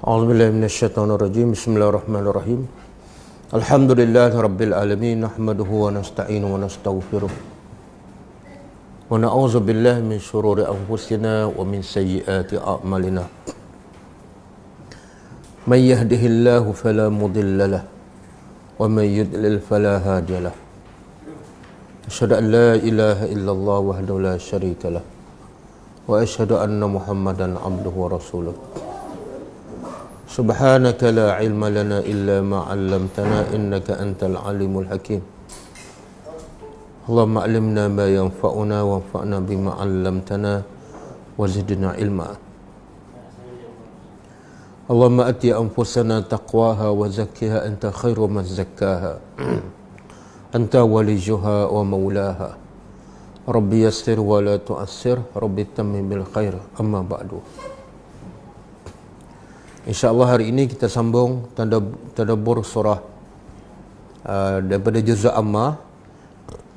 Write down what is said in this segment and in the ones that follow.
A'udzubillahi minasyaitonirrajim. Bismillahirrahmanirrahim. Alhamdulillahi rabbil alamin. Nahmaduhu wa nasta'inu wa nastaghfiruh. Wa na'udzu billahi min syururi anfusina wa min sayyiati a'malina. Man yahdihillahu fala mudilla lahu wa man yudlil fala hadiya lahu. Asyhadu an la ilaha illallah wahdahu la syarika lahu wa asyhadu anna Muhammadan abduhu wa rasuluh. Subhanaka la ilma lana illa ma 'allamtana innaka antal alimul hakim. Allahumma 'allimna ma yanfa'una wanfa'na bima 'allamtana wa zidna ilma. Allahumma ati anfusana taqwaha wa zakkiha anta khairu man zakkaha. Anta waliyuha wa maulaha. Rabbi yassir wa la tu'assir, Rabbi tammim bil khair. Amma ba'du. InsyaAllah hari ini kita sambung tadabbur surah daripada juz' Ammah,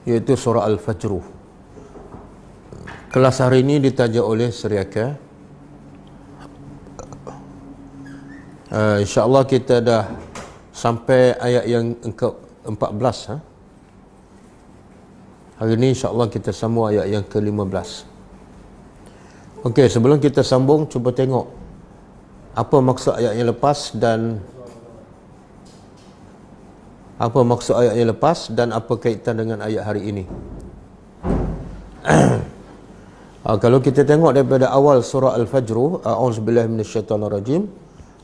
iaitu surah Al-Fajr. Kelas hari ini ditaja oleh Seriaka. InsyaAllah kita dah sampai ayat yang ke-14. Hari ini insyaAllah kita sambung ayat yang ke-15. Okey, sebelum kita sambung, cuba tengok apa maksud ayat yang lepas dan apa kaitan dengan ayat hari ini. Kalau kita tengok daripada awal surah Al-Fajr, a'udzubillahi minasyaitonirrajim,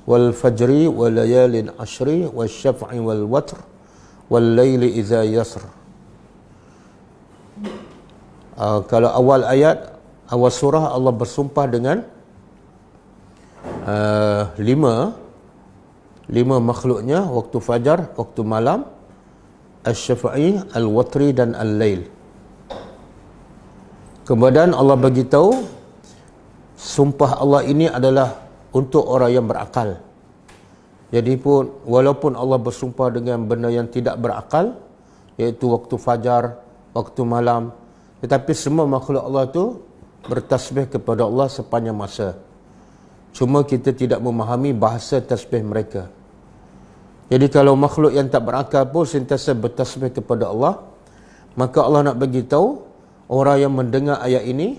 wal fajri wal layalin ashri wasyaf'i wal watr wal laili idza yasr. Kalau awal ayat, awal surah, Allah bersumpah dengan lima makhluknya, waktu fajar, waktu malam, asy-syafa'i, al-watri dan al-lail. Kemudian Allah bagi tahu sumpah Allah ini adalah untuk orang yang berakal. Jadi pun walaupun Allah bersumpah dengan benda yang tidak berakal, iaitu waktu fajar, waktu malam, tetapi semua makhluk Allah tu bertasbih kepada Allah sepanjang masa. Cuma kita tidak memahami bahasa tasbih mereka. Jadi kalau makhluk yang tak berakal pun sentiasa bertasbih kepada Allah, maka Allah nak bagi tahu orang yang mendengar ayat ini,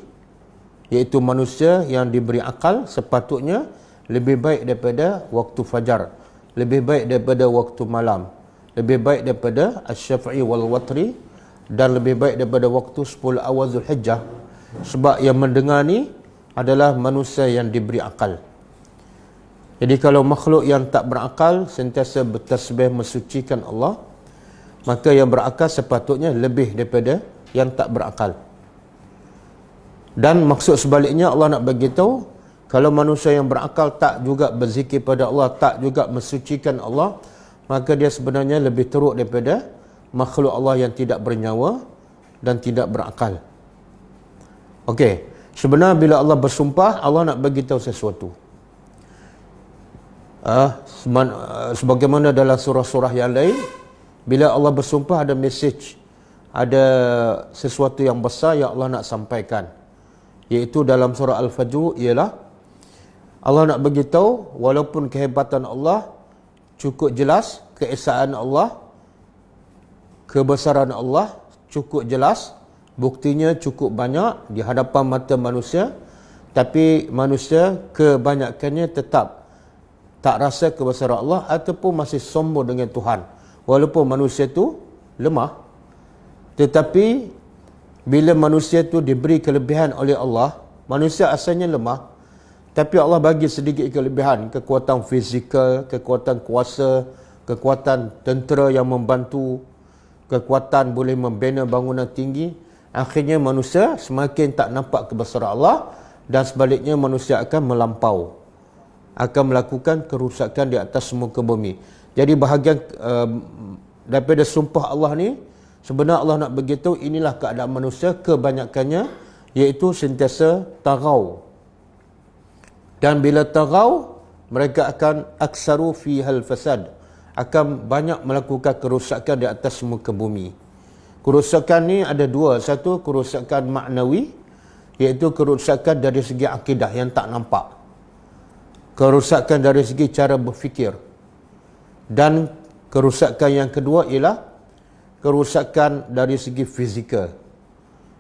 iaitu manusia yang diberi akal, sepatutnya lebih baik daripada waktu fajar, lebih baik daripada waktu malam, lebih baik daripada asy-syafi'i wal watri, dan lebih baik daripada waktu 10 awal Zulhijjah. Sebab yang mendengar ni adalah manusia yang diberi akal. Jadi kalau makhluk yang tak berakal sentiasa bertasbih mensucikan Allah, maka yang berakal sepatutnya lebih daripada yang tak berakal. Dan maksud sebaliknya, Allah nak bagi tahu kalau manusia yang berakal tak juga berzikir pada Allah, tak juga mensucikan Allah, maka dia sebenarnya lebih teruk daripada makhluk Allah yang tidak bernyawa dan tidak berakal. Okey, sebenarnya bila Allah bersumpah, Allah nak bagi tahu sesuatu. Sebagaimana dalam surah-surah yang lain, bila Allah bersumpah ada message, ada sesuatu yang besar yang Allah nak sampaikan. Iaitu dalam surah Al-Fajr ialah Allah nak bagi tahu walaupun kehebatan Allah cukup jelas, keesaan Allah, kebesaran Allah cukup jelas, buktinya cukup banyak di hadapan mata manusia, tapi manusia kebanyakannya tetap tak rasa kebesaran Allah ataupun masih sombong dengan Tuhan. Walaupun manusia tu lemah, tetapi bila manusia tu diberi kelebihan oleh Allah, manusia asalnya lemah, tapi Allah bagi sedikit kelebihan, kekuatan fizikal, kekuatan kuasa, kekuatan tentera yang membantu, kekuatan boleh membina bangunan tinggi. Akhirnya manusia semakin tak nampak kebesaran Allah, dan sebaliknya manusia akan melampau, akan melakukan kerusakan di atas muka bumi. Jadi bahagian daripada sumpah Allah ni, sebenarnya Allah nak beritahu inilah keadaan manusia kebanyakannya, iaitu sentiasa tagau. Dan bila tagau, mereka akan aksaru fihal fasad, akan banyak melakukan kerusakan di atas muka bumi. Kerusakan ni ada dua. Satu, kerusakan maknawi, iaitu kerusakan dari segi akidah yang tak nampak. kerusakan dari segi cara berfikir. Dan kerusakan yang kedua ialah kerusakan dari segi fizikal,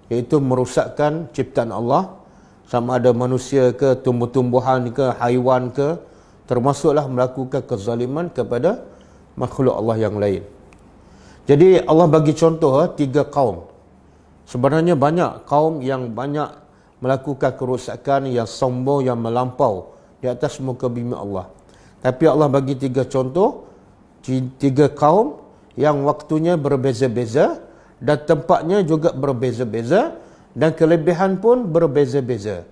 iaitu merosakkan ciptaan Allah, sama ada manusia ke, tumbuh-tumbuhan ke, haiwan ke, termasuklah melakukan kezaliman kepada makhluk Allah yang lain. Jadi Allah bagi contoh 3 kaum. Sebenarnya banyak kaum yang banyak melakukan kerosakan, yang sombong, yang melampau di atas muka bumi Allah. Tapi Allah bagi 3 contoh, 3 kaum yang waktunya berbeza-beza dan tempatnya juga berbeza-beza dan kelebihan pun berbeza-beza.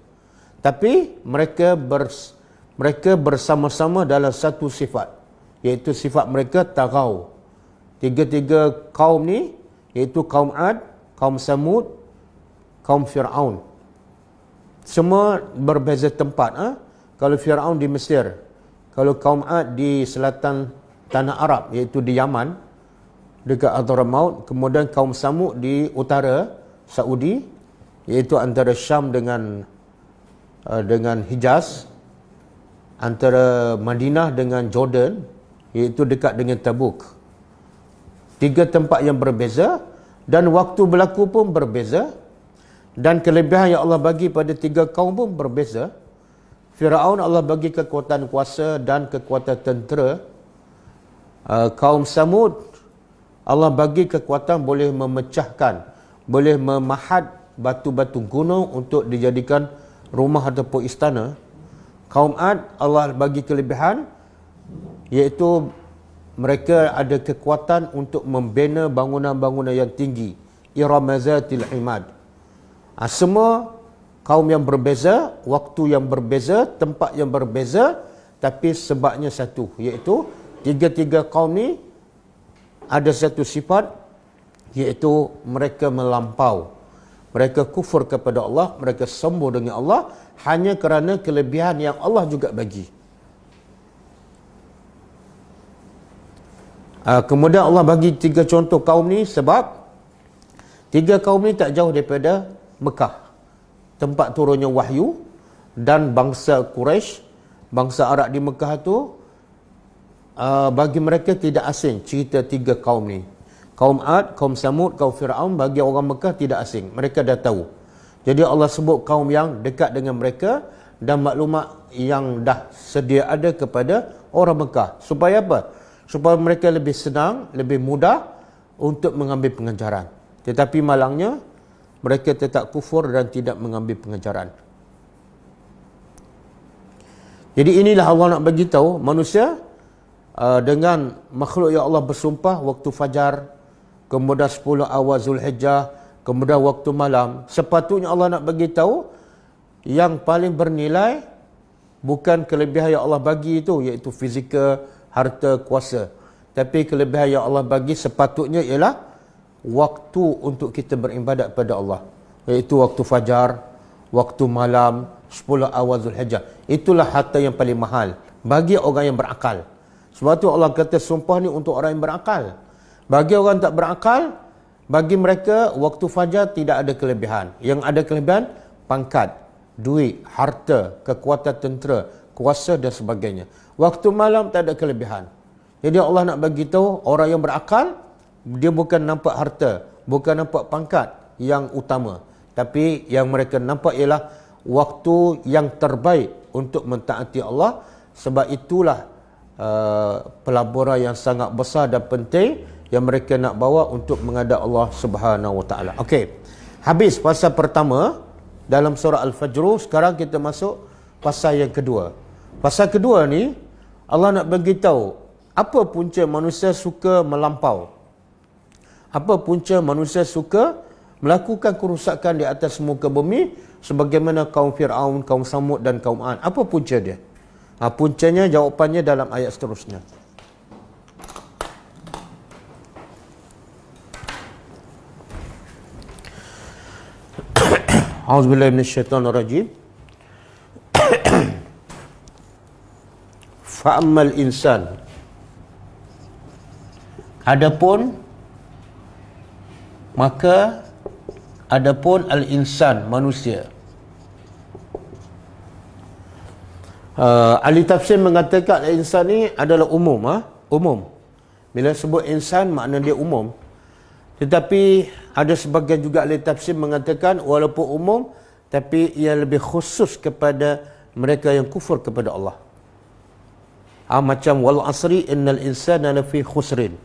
Tapi mereka bersama-sama dalam satu sifat, iaitu sifat mereka tagaw. 3 kaum ni, iaitu kaum Ad, kaum Samud, kaum Fir'aun. Semua berbeza tempat. Kalau Fir'aun di Mesir, kalau kaum Ad di selatan tanah Arab, iaitu di Yaman, dekat Hadramaut. Kemudian kaum Samud di utara Saudi, iaitu antara Syam dengan Hijaz, antara Madinah dengan Jordan, iaitu dekat dengan Tabuk. 3 tempat yang berbeza dan waktu berlaku pun berbeza, dan kelebihan yang Allah bagi pada 3 kaum pun berbeza. Firaun Allah bagi kekuatan kuasa dan kekuatan tentera. Kaum Samud Allah bagi kekuatan boleh memecahkan, boleh memahat batu-batu gunung untuk dijadikan rumah ataupun istana. Kaum Ad Allah bagi kelebihan, iaitu mereka ada kekuatan untuk membina bangunan-bangunan yang tinggi. Iramazatil imad. Semua kaum yang berbeza, waktu yang berbeza, tempat yang berbeza, tapi sebabnya satu, iaitu 3 kaum ni ada satu sifat, iaitu mereka melampau. Mereka kufur kepada Allah, mereka sombong dengan Allah hanya kerana kelebihan yang Allah juga bagi. Kemudian Allah bagi 3 contoh kaum ni sebab 3 kaum ni tak jauh daripada Mekah, tempat turunnya wahyu, dan bangsa Quraisy, bangsa Arab di Mekah tu, bagi mereka tidak asing cerita 3 kaum ni. Kaum Ad, kaum Samud, kaum Fir'aun bagi orang Mekah tidak asing, mereka dah tahu. Jadi Allah sebut kaum yang dekat dengan mereka dan maklumat yang dah sedia ada kepada orang Mekah. Supaya apa? Supaya mereka lebih senang, lebih mudah untuk mengambil pengajaran. Tetapi malangnya, mereka tetap kufur dan tidak mengambil pengajaran. Jadi inilah Allah nak bagi tahu manusia dengan makhluk yang Allah bersumpah waktu fajar, kemudian 10 awal Zulhijjah, kemudian waktu malam. Sepatutnya Allah nak bagi tahu yang paling bernilai bukan kelebihan yang Allah bagi itu, iaitu fizikal, harta, kuasa. Tapi kelebihan yang Allah bagi sepatutnya ialah waktu untuk kita beribadat pada Allah, iaitu waktu fajar, waktu malam, 10 awal Zulhijjah. Itulah harta yang paling mahal bagi orang yang berakal. Sebab tu Allah kata sumpah ni untuk orang yang berakal. Bagi orang tak berakal, bagi mereka waktu fajar tidak ada kelebihan. Yang ada kelebihan pangkat, duit, harta, kekuatan tentera, kuasa dan sebagainya. Waktu malam tak ada kelebihan. Jadi Allah nak bagi tahu orang yang berakal, dia bukan nampak harta, bukan nampak pangkat yang utama, tapi yang mereka nampak ialah waktu yang terbaik untuk mentaati Allah. Sebab itulah pelaburan yang sangat besar dan penting yang mereka nak bawa untuk menghadap Allah Subhanahu Wa Taala. Okey. Habis pasal pertama dalam surah Al-Fajr. Sekarang kita masuk pasal yang kedua. Pasal kedua ni Allah nak bagi tahu apa punca manusia suka melampau. Apa punca manusia suka melakukan kerusakan di atas muka bumi sebagaimana kaum Fir'aun, kaum Samud dan kaum Ad. Apa punca dia? Puncanya, jawapannya dalam ayat seterusnya. A'udzubillahi minasyaitonirrajim. Fa'ammal insan. Adapun al-insan, manusia. Ahli tafsir mengatakan insan ni adalah umum. Umum. Bila sebut insan, makna dia umum. Tetapi ada sebagian juga ahli tafsir mengatakan walaupun umum, tapi ia lebih khusus kepada mereka yang kufur kepada Allah. Macam wal asri innal insana lafi khusrin.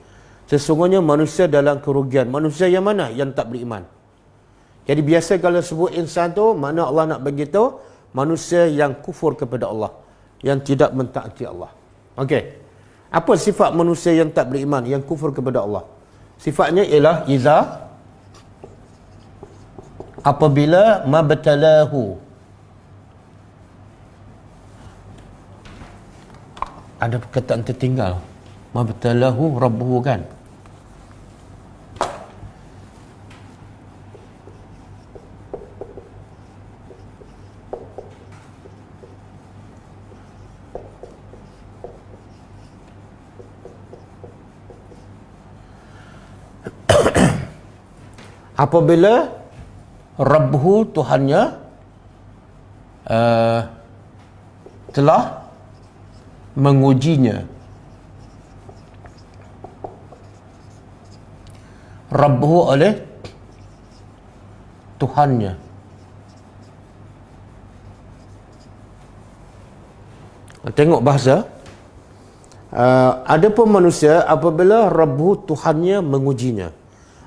Sesungguhnya manusia dalam kerugian. Manusia yang mana? Yang tak beriman. Jadi biasa kalau sebut insan tu, mana Allah nak beritahu manusia yang kufur kepada Allah, yang tidak mentaati Allah. Okey. Apa sifat manusia yang tak beriman, yang kufur kepada Allah? Sifatnya ialah iza, apabila mabtalahu, ada perkataan tertinggal, mabtalahu rabbuhu kan. Apabila Rabbuhu, Tuhannya, telah mengujinya. Rabbuhu oleh Tuhannya. Tengok bahasa. Ada pun manusia apabila Rabbuhu, Tuhannya, mengujinya.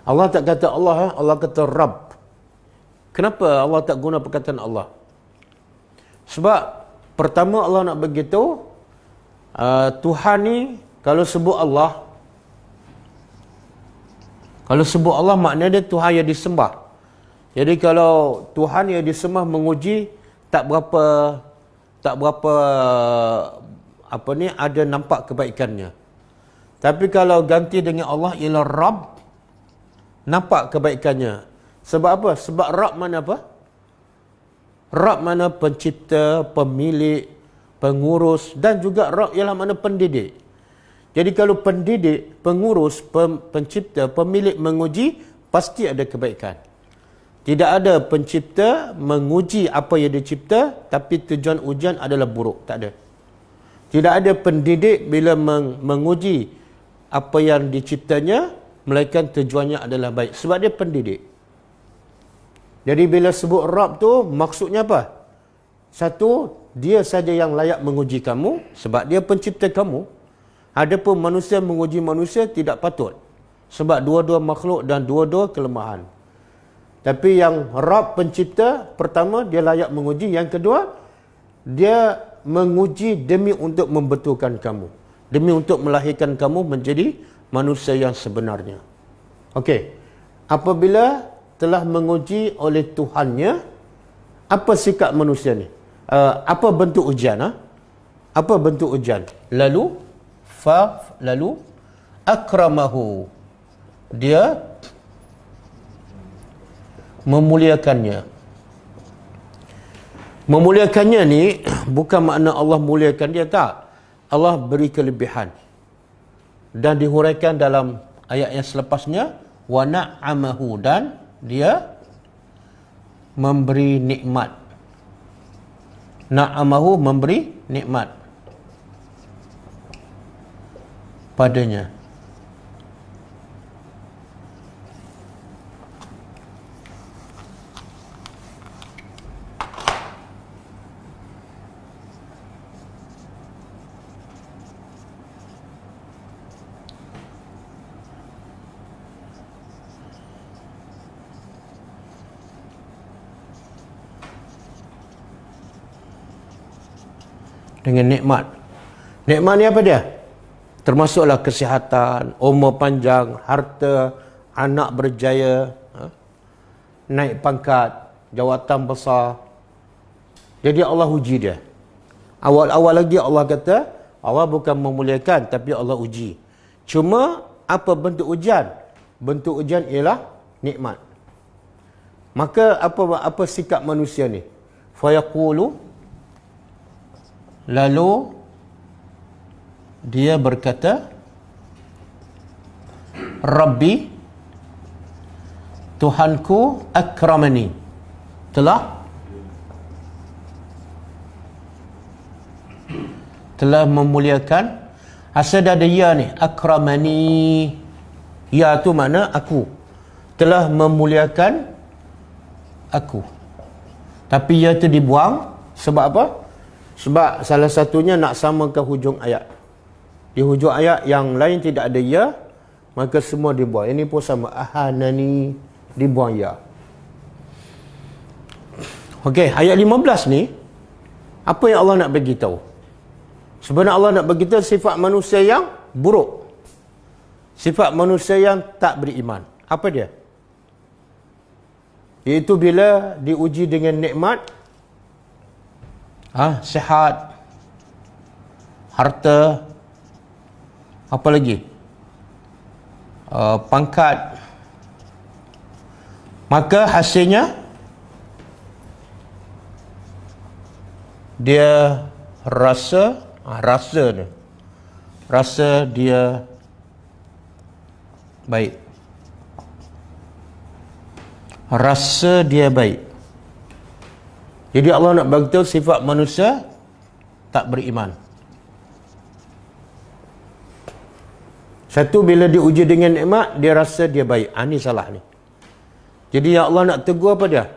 Allah tak kata Allah, Allah kata Rabb. Kenapa Allah tak guna perkataan Allah? Sebab pertama Allah nak beritahu Tuhan ni, kalau sebut Allah, maknanya dia Tuhan yang disembah. Jadi kalau Tuhan yang disembah menguji, tak berapa ada nampak kebaikannya. Tapi kalau ganti dengan Allah ialah Rabb, nampak kebaikannya. Sebab apa? Sebab Rabb mana apa? Rabb mana pencipta, pemilik, pengurus, dan juga Rabb ialah mana pendidik. Jadi kalau pendidik, pengurus, pencipta, pemilik menguji, pasti ada kebaikan. Tidak ada pencipta menguji apa yang dicipta, tapi tujuan ujian adalah buruk. Tak ada. Tidak ada pendidik bila menguji apa yang diciptanya, melainkan tujuannya adalah baik. Sebab dia pendidik. Jadi bila sebut Rabb tu, maksudnya apa? Satu, dia saja yang layak menguji kamu, sebab dia pencipta kamu. Adapun manusia menguji manusia tidak patut. Sebab dua-dua makhluk dan dua-dua kelemahan. Tapi yang Rabb pencipta, pertama dia layak menguji. Yang kedua, dia menguji demi untuk membetulkan kamu. Demi untuk melahirkan kamu menjadi manusia yang sebenarnya. Okey. Apabila telah menguji oleh Tuhannya, apa sikap manusia ni? Apa bentuk ujian? Apa bentuk ujian? Lalu akramahu. Dia memuliakannya. Memuliakannya ni bukan makna Allah muliakan dia, tak. Allah beri kelebihan. Dan dihuraikan dalam ayat yang selepasnya, wa na'amahu, dan dia memberi nikmat. Na'amahu, memberi nikmat padanya. Dengan nikmat. Nikmat ni apa dia? Termasuklah kesihatan, umur panjang, harta, anak berjaya, naik pangkat, jawatan besar. Jadi Allah uji dia. Awal-awal lagi Allah kata, Allah bukan memuliakan, tapi Allah uji. Cuma apa bentuk ujian? Bentuk ujian ialah nikmat. Maka apa sikap manusia ni? Fayaqulu, lalu dia berkata, Rabbi, Tuhanku, akramani, telah telah memuliakan. Asal ada ya ni, akramani. Ya tu makna aku. Telah memuliakan aku. Tapi ya tu dibuang sebab apa? Sebab salah satunya nak samakan hujung ayat. Di hujung ayat yang lain tidak ada ya, maka semua dibuang. Ini pun sama, ahanani, dibuang ya. Okey, ayat 15 ni apa yang Allah nak bagi tahu? Sebenarnya Allah nak bagi tahu sifat manusia yang buruk. Sifat manusia yang tak beriman. Apa dia? Iaitu bila diuji dengan nikmat, sihat, harta, apa lagi? Pangkat. Maka hasilnya dia rasa dia baik. Rasa dia baik. Jadi Allah nak bagi tahu sifat manusia tak beriman. Satu, bila diuji dengan nikmat, dia rasa dia baik. Ini salah ni. Jadi yang Allah nak tegur apa dia?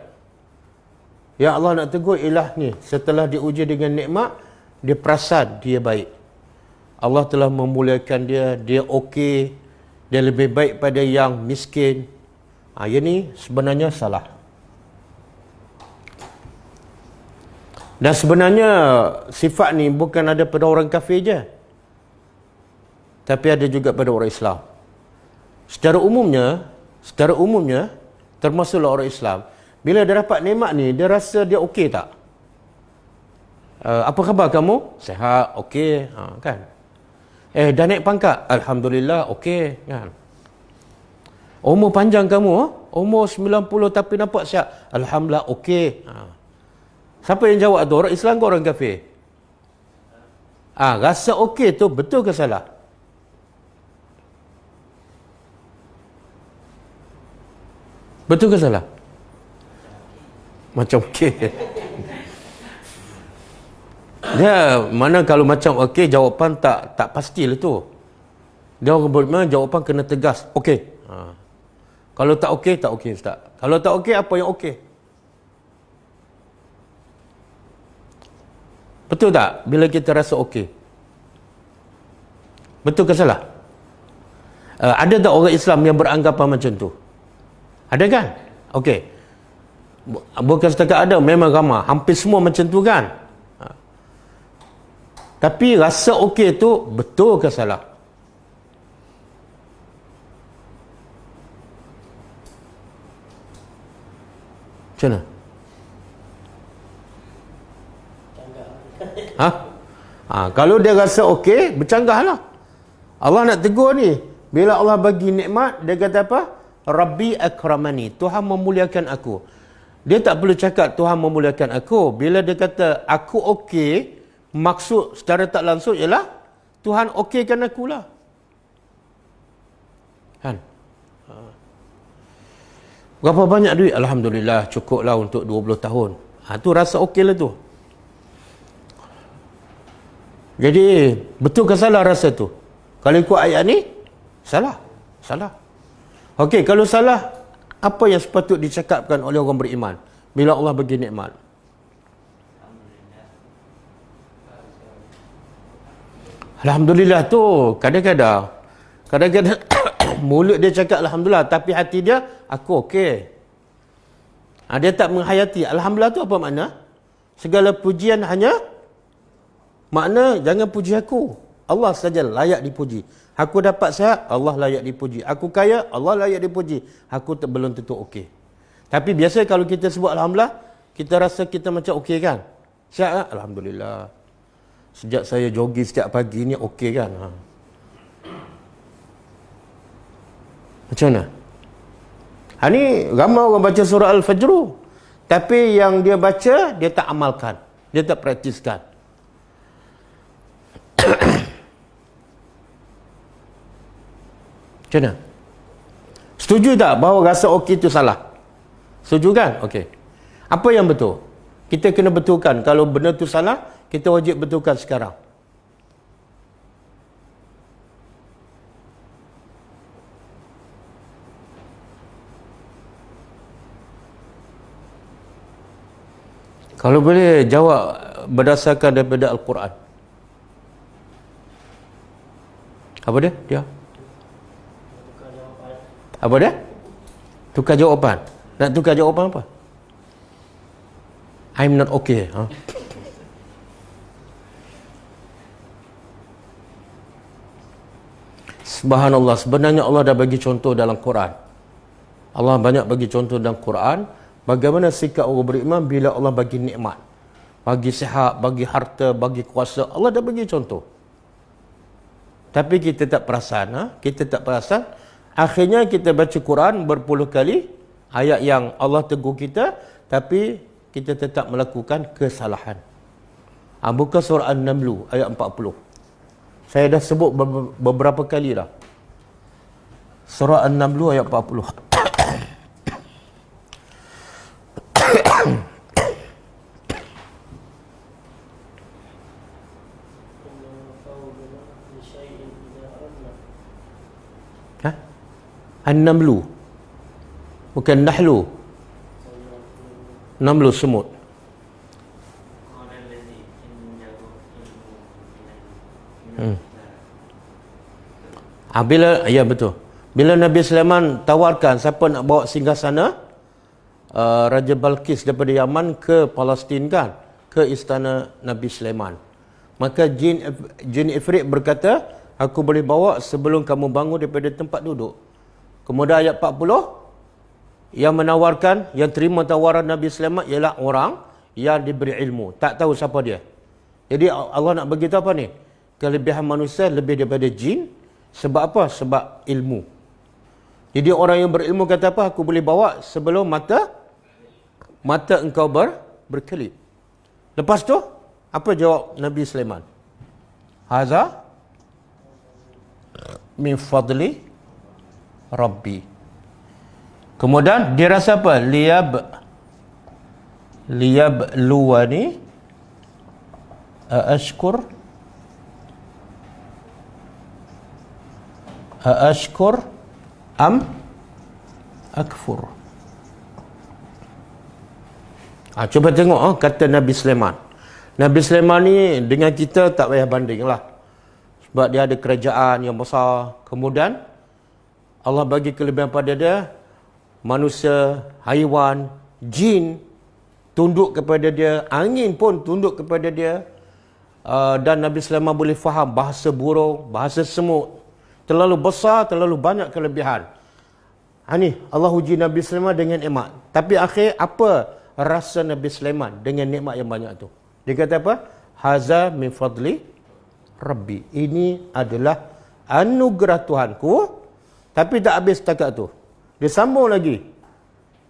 Yang Allah nak tegur ialah ni. Setelah diuji dengan nikmat, dia perasan dia baik. Allah telah memuliakan dia, dia okey, dia lebih baik pada yang miskin. Yang ni sebenarnya salah. Dan sebenarnya sifat ni bukan ada pada orang kafir je, tapi ada juga pada orang Islam. Secara umumnya termasuklah orang Islam, bila dia dapat nikmat ni, dia rasa dia okey tak? Apa khabar kamu? Sihat, okey, kan? Dah naik pangkat? Alhamdulillah, okey, kan? Umur panjang kamu, umur 90 tapi nampak sihat? Alhamdulillah, okey. Siapa yang jawab tu? Orang Islam ke orang kafir? Rasa okey tu betul ke salah? Betul ke salah? Macam okey. Dia mana kalau macam okey, jawapan tak pastilah tu. Dia orang beriman, jawapan kena tegas. Okey. Kalau tak okey, tak okey ustaz. Kalau tak okey, apa yang okey? Betul tak? Bila kita rasa okey. Betul ke salah? Ada tak orang Islam yang beranggapan macam tu? Ada kan? Okey. Bukan setakat ada, memang ramai. Hampir semua macam tu kan? Tapi rasa okey tu betul ke salah? Macam mana? Kalau dia rasa okey, bercanggahlah. Allah nak tegur ni. Bila Allah bagi nikmat, dia kata apa? Rabbi akramani. Tuhan memuliakan aku. Dia tak perlu cakap Tuhan memuliakan aku. Bila dia kata aku okey, maksud secara tak langsung ialah Tuhan okeykan akulah. Kan? Berapa banyak duit? Alhamdulillah, cukuplah untuk 20 tahun. Tu rasa okey lah tu. Jadi, betul ke salah rasa tu? Kalau ikut ayat ni, salah. Okey, kalau salah, apa yang sepatut dicakapkan oleh orang beriman bila Allah bagi nikmat? Alhamdulillah tu, kadang-kadang mulut dia cakap Alhamdulillah, tapi hati dia, aku okey. Dia tak menghayati. Alhamdulillah tu apa makna? Segala pujian hanya, makna jangan puji aku. Allah saja layak dipuji. Aku dapat sihat, Allah layak dipuji. Aku kaya, Allah layak dipuji. Aku belum tentu okey. Tapi biasa kalau kita sebut Alhamdulillah, kita rasa kita macam okey kan? Sihat kan? Alhamdulillah. Sejak saya jogging setiap pagi ni okey kan? Macam mana? Ni ramai orang baca surah Al-Fajr, tapi yang dia baca, dia tak amalkan. Dia tak praktiskan. Macam mana? Setuju tak bahawa rasa okey itu salah? Setuju kan? Okey. Apa yang betul? Kita kena betulkan. Kalau benda tu salah, kita wajib betulkan sekarang. Kalau boleh jawab berdasarkan daripada Al-Quran. Apa dia? Apa dia? Tukar jawapan. Nak tukar jawapan apa? I'm not okay. Subhanallah, sebenarnya Allah dah bagi contoh dalam Quran. Allah banyak bagi contoh dalam Quran bagaimana sikap orang beriman bila Allah bagi nikmat, bagi sihat, bagi harta, bagi kuasa. Allah dah bagi contoh. Tapi kita tak perasan, kita tak perasan. Akhirnya kita baca Quran berpuluh kali, ayat yang Allah tegur kita, tapi kita tetap melakukan kesalahan. Buka surah An-Naml ayat 40. Saya dah sebut beberapa kali dah. Surah An-Naml ayat 40. An-Namlu, bukan Nahlu. Namlu semut. Ya betul. Bila Nabi Sulaiman tawarkan siapa nak bawa singgasana Raja Balqis daripada Yaman ke Palestin kan, ke istana Nabi Sulaiman, maka jin Ifrit berkata, aku boleh bawa sebelum kamu bangun daripada tempat duduk. Kemudian ayat 40, yang menawarkan, yang terima tawaran Nabi Sulaiman ialah orang yang diberi ilmu. Tak tahu siapa dia. Jadi Allah nak beritahu apa ni? Kelebihan manusia lebih daripada jin. Sebab apa? Sebab ilmu. Jadi orang yang berilmu kata apa? Aku boleh bawa sebelum mata engkau berkelip. Lepas tu, apa jawab Nabi Sulaiman? Haza min fadli Rabbi. Kemudian dia rasa apa? Liyabluwani aashkur am akfur. Cuba tengok kata Nabi Sulaiman. Nabi Sulaiman ni dengan kita tak payah banding lah. Sebab dia ada kerajaan yang besar. Kemudian Allah bagi kelebihan pada dia. Manusia, haiwan, jin tunduk kepada dia. Angin pun tunduk kepada dia. Dan Nabi Sulaiman boleh faham bahasa burung, bahasa semut. Terlalu besar, terlalu banyak kelebihan. Ni Allah uji Nabi Sulaiman dengan nikmat. Tapi akhir apa rasa Nabi Sulaiman dengan nikmat yang banyak tu? Dia kata apa? Haza min fadli Rabbi. Ini adalah anugerah Tuhanku. Tapi tak habis setakat tu. Dia sambung lagi.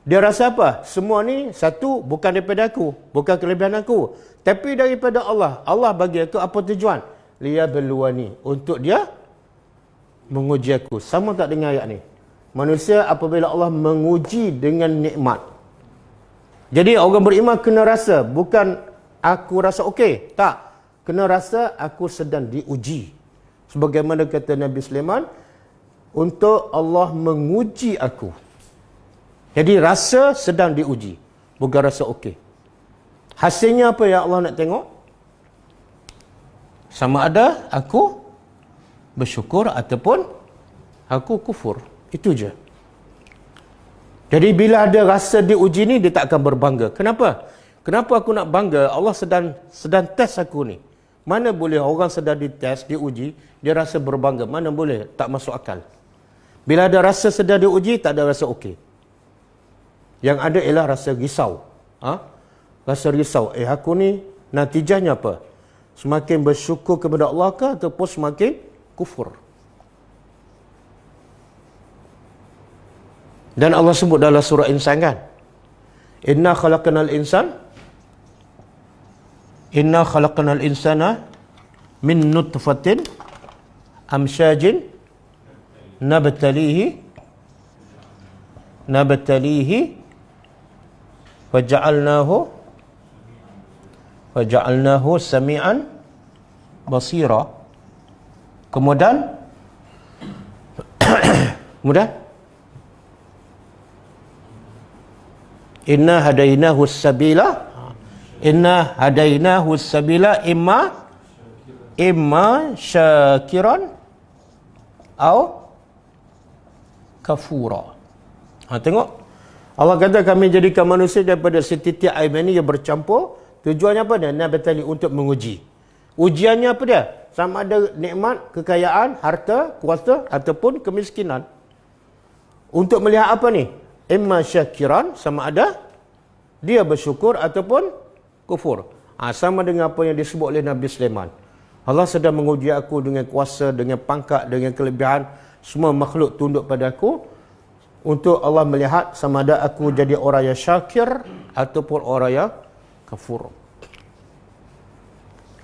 Dia rasa apa? Semua ni satu bukan daripada aku, bukan kelebihan aku, tapi daripada Allah. Allah bagi aku apa tujuan? Liyabluwani, untuk dia menguji aku. Sama tak dengan ayat ni? Manusia apabila Allah menguji dengan nikmat. Jadi orang beriman kena rasa, bukan aku rasa okey. Tak. Kena rasa aku sedang diuji. Sebagaimana kata Nabi Sulaiman, untuk Allah menguji aku. Jadi rasa sedang diuji, bukan rasa okey. Hasilnya apa yang Allah nak tengok? Sama ada aku bersyukur ataupun aku kufur. Itu je. Jadi bila ada rasa diuji ni, dia tak akan berbangga. Kenapa? Kenapa aku nak bangga? Allah sedang test aku ni. Mana boleh orang sedang dites, diuji, dia rasa berbangga. Mana boleh? Tak masuk akal. Bila ada rasa sedang diuji, tak ada rasa okey. Yang ada ialah rasa risau. Rasa risau. Aku ni natijahnya apa? Semakin bersyukur kepada Allah ke ataupun semakin kufur? Dan Allah sebut dalam surah Insan kan? Inna khalaqnal insana min nutfatin amsyajin nabtalihi waja'alnahu sami'an basira. Kemudian inna hadainahu sabila Inna hadainahu sabila imma syakiran atau kafura. Tengok. Allah kata kami jadikan manusia daripada setitik air mani yang bercampur. Tujuannya apa dia? Nabatali, untuk menguji. Ujiannya apa dia? Sama ada nikmat, kekayaan, harta, kuasa ataupun kemiskinan. Untuk melihat apa ni? Imma syakiran, sama ada dia bersyukur ataupun kufur. Sama dengan apa yang disebut oleh Nabi Sulaiman. Allah sedang menguji aku dengan kuasa, dengan pangkat, dengan kelebihan. Semua makhluk tunduk pada aku. Untuk Allah melihat sama ada aku jadi orang yang syakir ataupun orang yang kafur.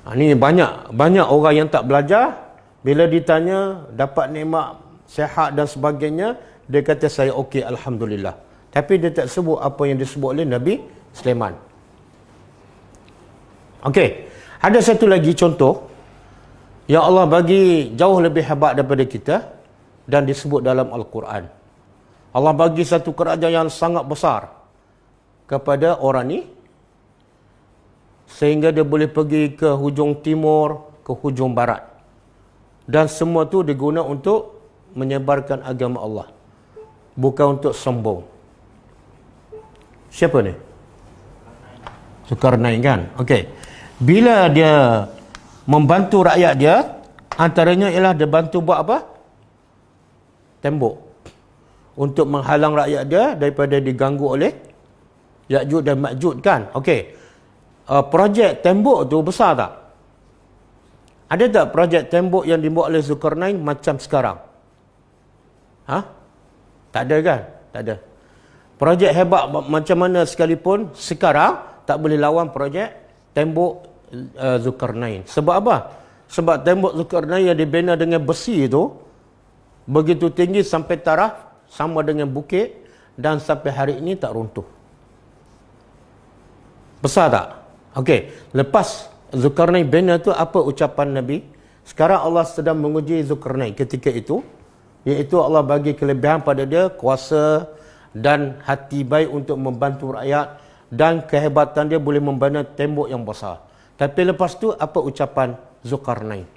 Ini banyak orang yang tak belajar. Bila ditanya dapat nikmat, sihat dan sebagainya, dia kata saya okey, alhamdulillah. Tapi dia tak sebut apa yang disebut oleh Nabi Sulaiman. Okey, ada satu lagi contoh yang Allah bagi jauh lebih hebat daripada kita dan disebut dalam Al-Quran. Allah bagi satu kerajaan yang sangat besar kepada orang ni, sehingga dia boleh pergi ke hujung timur, ke hujung barat. Dan semua tu diguna untuk menyebarkan agama Allah. Bukan untuk sombong. Siapa ni? Zulkarnain kan? Okey. Bila dia membantu rakyat dia, antaranya ialah dia bantu buat apa? Tembok. Untuk menghalang rakyat dia daripada diganggu oleh Ya'juj dan Ma'juj kan? Okey. Projek tembok tu besar tak? Ada tak projek tembok yang dibuat oleh Zulkarnain macam sekarang? Tak ada kan? Tak ada. Projek hebat macam mana sekalipun sekarang tak boleh lawan projek tembok Zulkarnain. Sebab apa? Sebab tembok Zulkarnain yang dibina dengan besi itu begitu tinggi sampai taraf sama dengan bukit dan sampai hari ini tak runtuh. Besar tak? Okey, lepas Zulkarnain bina tu apa ucapan Nabi? Sekarang Allah sedang menguji Zulkarnain ketika itu, iaitu Allah bagi kelebihan pada dia, kuasa dan hati baik untuk membantu rakyat dan kehebatan dia boleh membina tembok yang besar. Tapi lepas tu apa ucapan Zulkarnain?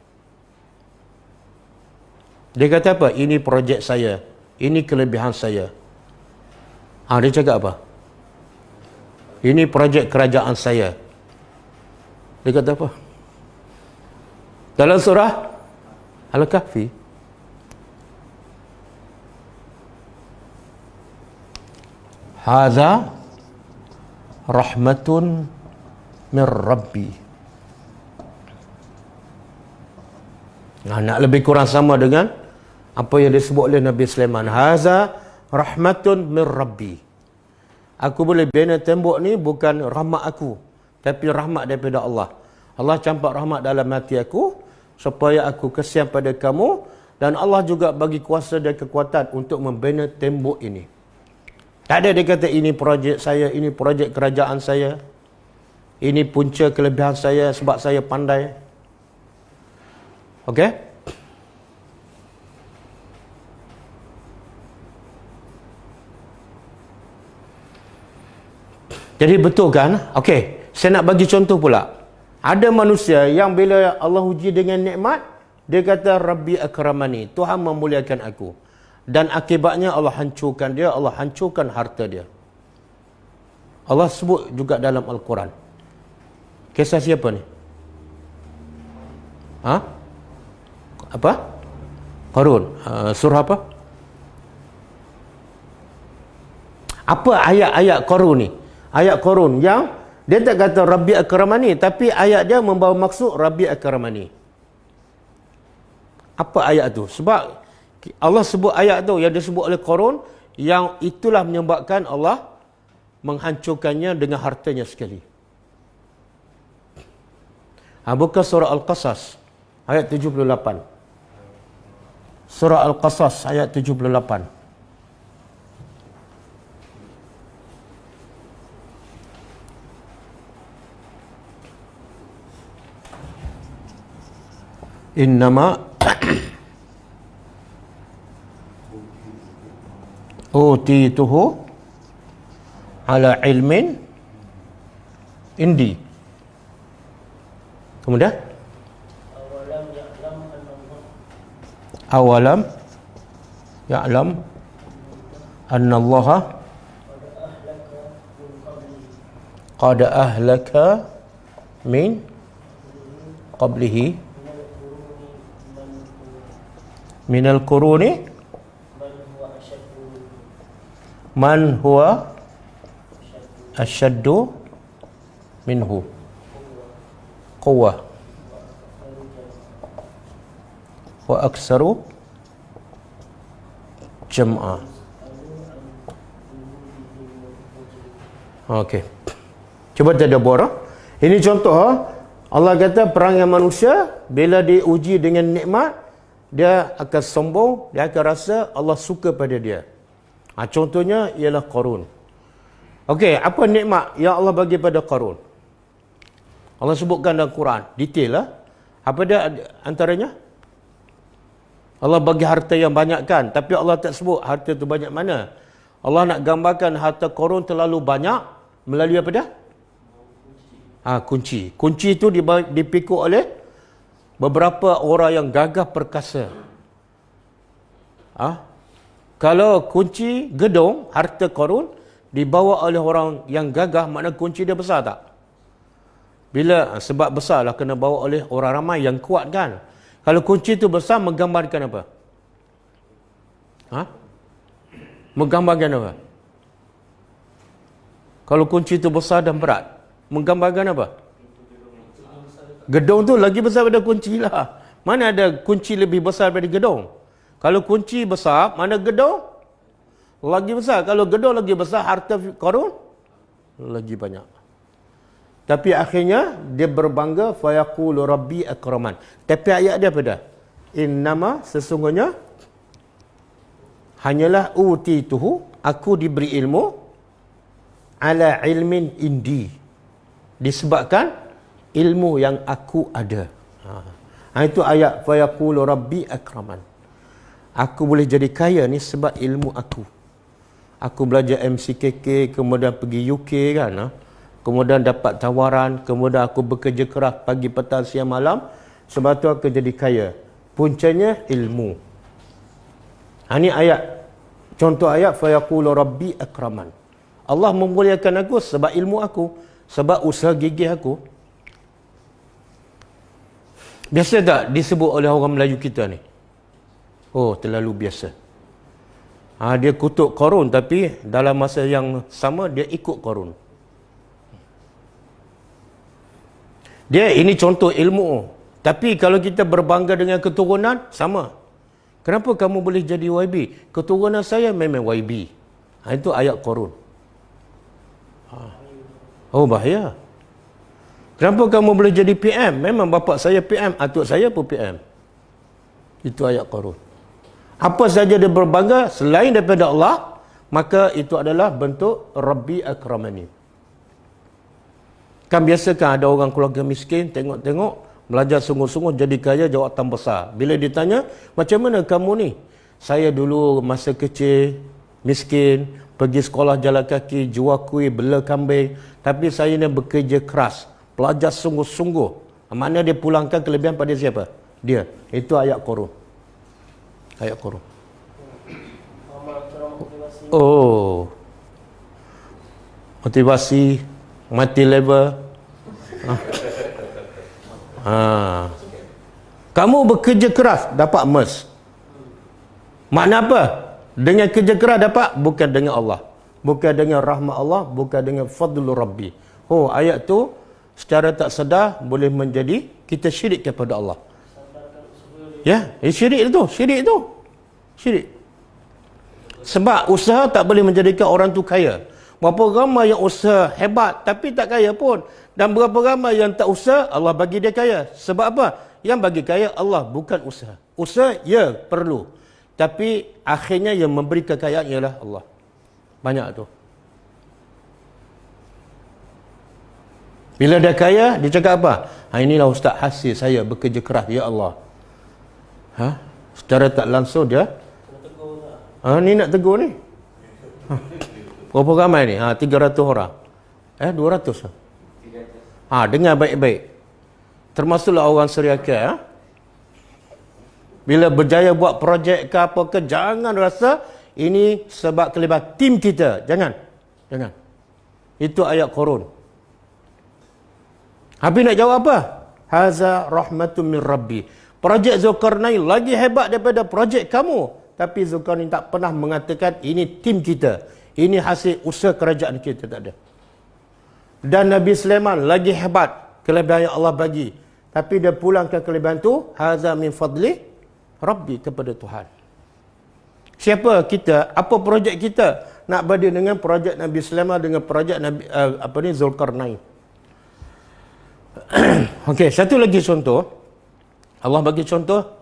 Dia kata apa? Ini projek saya. Ini kelebihan saya. Dia cakap apa? Ini projek kerajaan saya. Dia kata apa? Dalam surah Al-Kahfi. Hadza rahmatun min Rabbi. Nak lebih kurang sama dengan apa yang disebut oleh Nabi Sulaiman. Hadza rahmatun min Rabbi. Aku boleh bina tembok ni bukan rahmat aku, tapi rahmat daripada Allah. Allah campak rahmat dalam hati aku supaya aku kesian pada kamu, dan Allah juga bagi kuasa dan kekuatan untuk membina tembok ini. Tak ada dia kata ini projek saya, ini projek kerajaan saya, ini punca kelebihan saya sebab saya pandai. Okey? Jadi betul kan? Okey, saya nak bagi contoh pula. Ada manusia yang bila Allah uji dengan nikmat, dia kata Rabbi akramani, Tuhan memuliakan aku. Dan akibatnya Allah hancurkan dia, Allah hancurkan harta dia. Allah sebut juga dalam Al-Quran. Kisah siapa ni? Apa? Qarun. Surah apa? Apa ayat-ayat Qarun ni? Ayat Qarun yang dia tak kata Rabbi akramani, tapi ayat dia membawa maksud Rabbi akramani. Apa ayat tu? Sebab Allah sebut ayat tu yang disebut oleh Qarun, yang itulah menyebabkan Allah menghancurkannya dengan hartanya sekali. Buka surah Al-Qasas ayat 78. Surah Al-Qasas ayat 78. Innama utituhu ala ilmin Indi. Kemudian awalam ya'lam annallaha qad ahlaka min qablihi minal quruni man huwa asyaddu minhu quwwah wa aksaru jam'a. Okey. Cuba tadabbur. Ini contoh Allah kata perangai manusia bila diuji dengan nikmat, dia akan sombong, dia akan rasa Allah suka pada dia. Contohnya ialah Qarun. Okey, apa nikmat yang Allah bagi pada Qarun? Allah sebutkan dalam Quran, detail lah. Apa dia antaranya? Allah bagi harta yang banyak kan, tapi Allah tak sebut harta tu banyak mana. Allah nak gambarkan harta Qarun terlalu banyak melalui apa dia? Kunci. Kunci itu dipikul oleh beberapa orang yang gagah perkasa. Kalau kunci gedung, harta Qarun dibawa oleh orang yang gagah, makna kunci dia besar tak? Bila sebab besar lah kena bawa oleh orang ramai yang kuat kan. Kalau kunci itu besar, menggambarkan apa? Menggambarkan apa? Kalau kunci itu besar dan berat, menggambarkan apa? Gedung tu lagi besar daripada kunci lah. Mana ada kunci lebih besar daripada gedung? Kalau kunci besar, mana gedung lagi besar. Kalau gedung lagi besar, harta Qarun lagi banyak. Tapi akhirnya dia berbangga, fayaqulu rabbi akraman. Tapi ayat dia apa dah? Innama, sesungguhnya, hanyalah utituhu, aku diberi ilmu, ala ilmin indi, disebabkan ilmu yang aku ada. Itu ayat fayaqulu rabbi akraman. Aku boleh jadi kaya ni sebab ilmu aku. Aku belajar MCKK, kemudian pergi UK kan, kemudian dapat tawaran, kemudian aku bekerja keras pagi, petang, siang, malam, sebab tu aku jadi kaya. Puncanya ilmu. Ini ayat, contoh ayat fayaqulu rabbi akraman. Allah memuliakan aku sebab ilmu aku, sebab usaha gigih aku. Biasa tak disebut oleh orang Melayu kita ni? Oh, terlalu biasa. Dia kutuk Qarun, tapi dalam masa yang sama dia ikut Qarun. Dia ini contoh ilmu. Tapi kalau kita berbangga dengan keturunan, sama. Kenapa kamu boleh jadi YB? Keturunan saya memang YB. Itu ayat Qarun. Oh, bahaya. Kenapa kamu boleh jadi PM? Memang bapa saya PM, atuk saya pun PM. Itu ayat Qarun. Apa saja dia berbangga selain daripada Allah, maka itu adalah bentuk Rabbi akramani. Kan biasa kan ada orang keluarga miskin, tengok-tengok, belajar sungguh-sungguh jadi kaya, jawatan besar. Bila ditanya, macam mana kamu ni? Saya dulu masa kecil, miskin, pergi sekolah jalan kaki, jual kuih, bela kambing. Tapi saya ni bekerja keras, belajar sungguh-sungguh. Mana dia pulangkan kelebihan pada siapa? Dia. Itu ayat Qarun. Ayat Qarun. Oh. Motivasi, mati level. Kamu bekerja keras, dapat emas. Makna apa? Dengan kerja keras dapat, bukan dengan Allah. Bukan dengan rahmat Allah, bukan dengan fadlul Rabbi. Oh, ayat tu secara tak sedar boleh menjadi kita syirik kepada Allah. Ya, syirik itu, syirik itu. Syirik. Sebab usaha tak boleh menjadikan orang tu kaya. Berapa ramai yang usaha hebat tapi tak kaya pun. Dan berapa ramai yang tak usaha, Allah bagi dia kaya. Sebab apa? Yang bagi kaya Allah, bukan usaha. Usaha, ya, perlu. Tapi akhirnya yang memberi kekayaan ialah Allah. Banyak tu. Bila dia kaya, dia cakap apa? Inilah ustaz hasil saya bekerja keras, ya Allah. Secara tak langsung dia ni nak tegur ni. Berapa ramai ni? 300 orang. 200 lah. Dengar baik-baik. Termasuklah orang seriaka. Bila berjaya buat projek ke apa ke, jangan rasa ini sebab kelebihan tim kita. Jangan. Itu ayat Qur'an. Habis nak jawab apa? Haza rahmatun min Rabbi. Projek Zulkarnain lagi hebat daripada projek kamu. Tapi Zulkarnain tak pernah mengatakan ini tim kita. Ini hasil usaha kerajaan kita. Tak ada. Dan Nabi Sulaiman lagi hebat. Kelebihan yang Allah bagi. Tapi dia pulangkan kelebihan tu. Haza min fadli Rabbi, kepada Tuhan. Siapa kita? Apa projek kita? Nak banding dengan projek Nabi Sulaiman dengan projek Nabi Zulkarnain. Okey, satu lagi contoh. Allah bagi contoh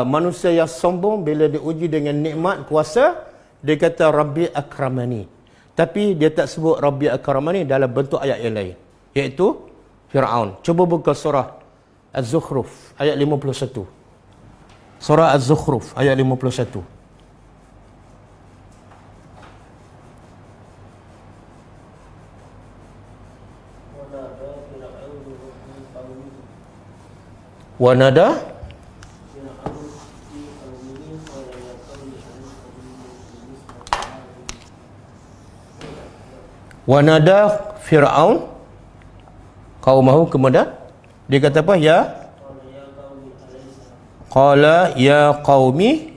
manusia yang sombong bila diuji dengan nikmat kuasa, dia kata Rabbi akramani. Tapi dia tak sebut Rabbi akramani dalam bentuk ayat yang lain, iaitu Fir'aun. Cuba buka surah Az-Zukhruf ayat 51. Surah Az-Zukhruf ayat 51. Wanada Fir'aun qaumahu, kemudian dia kata apa? Qala ya qaumi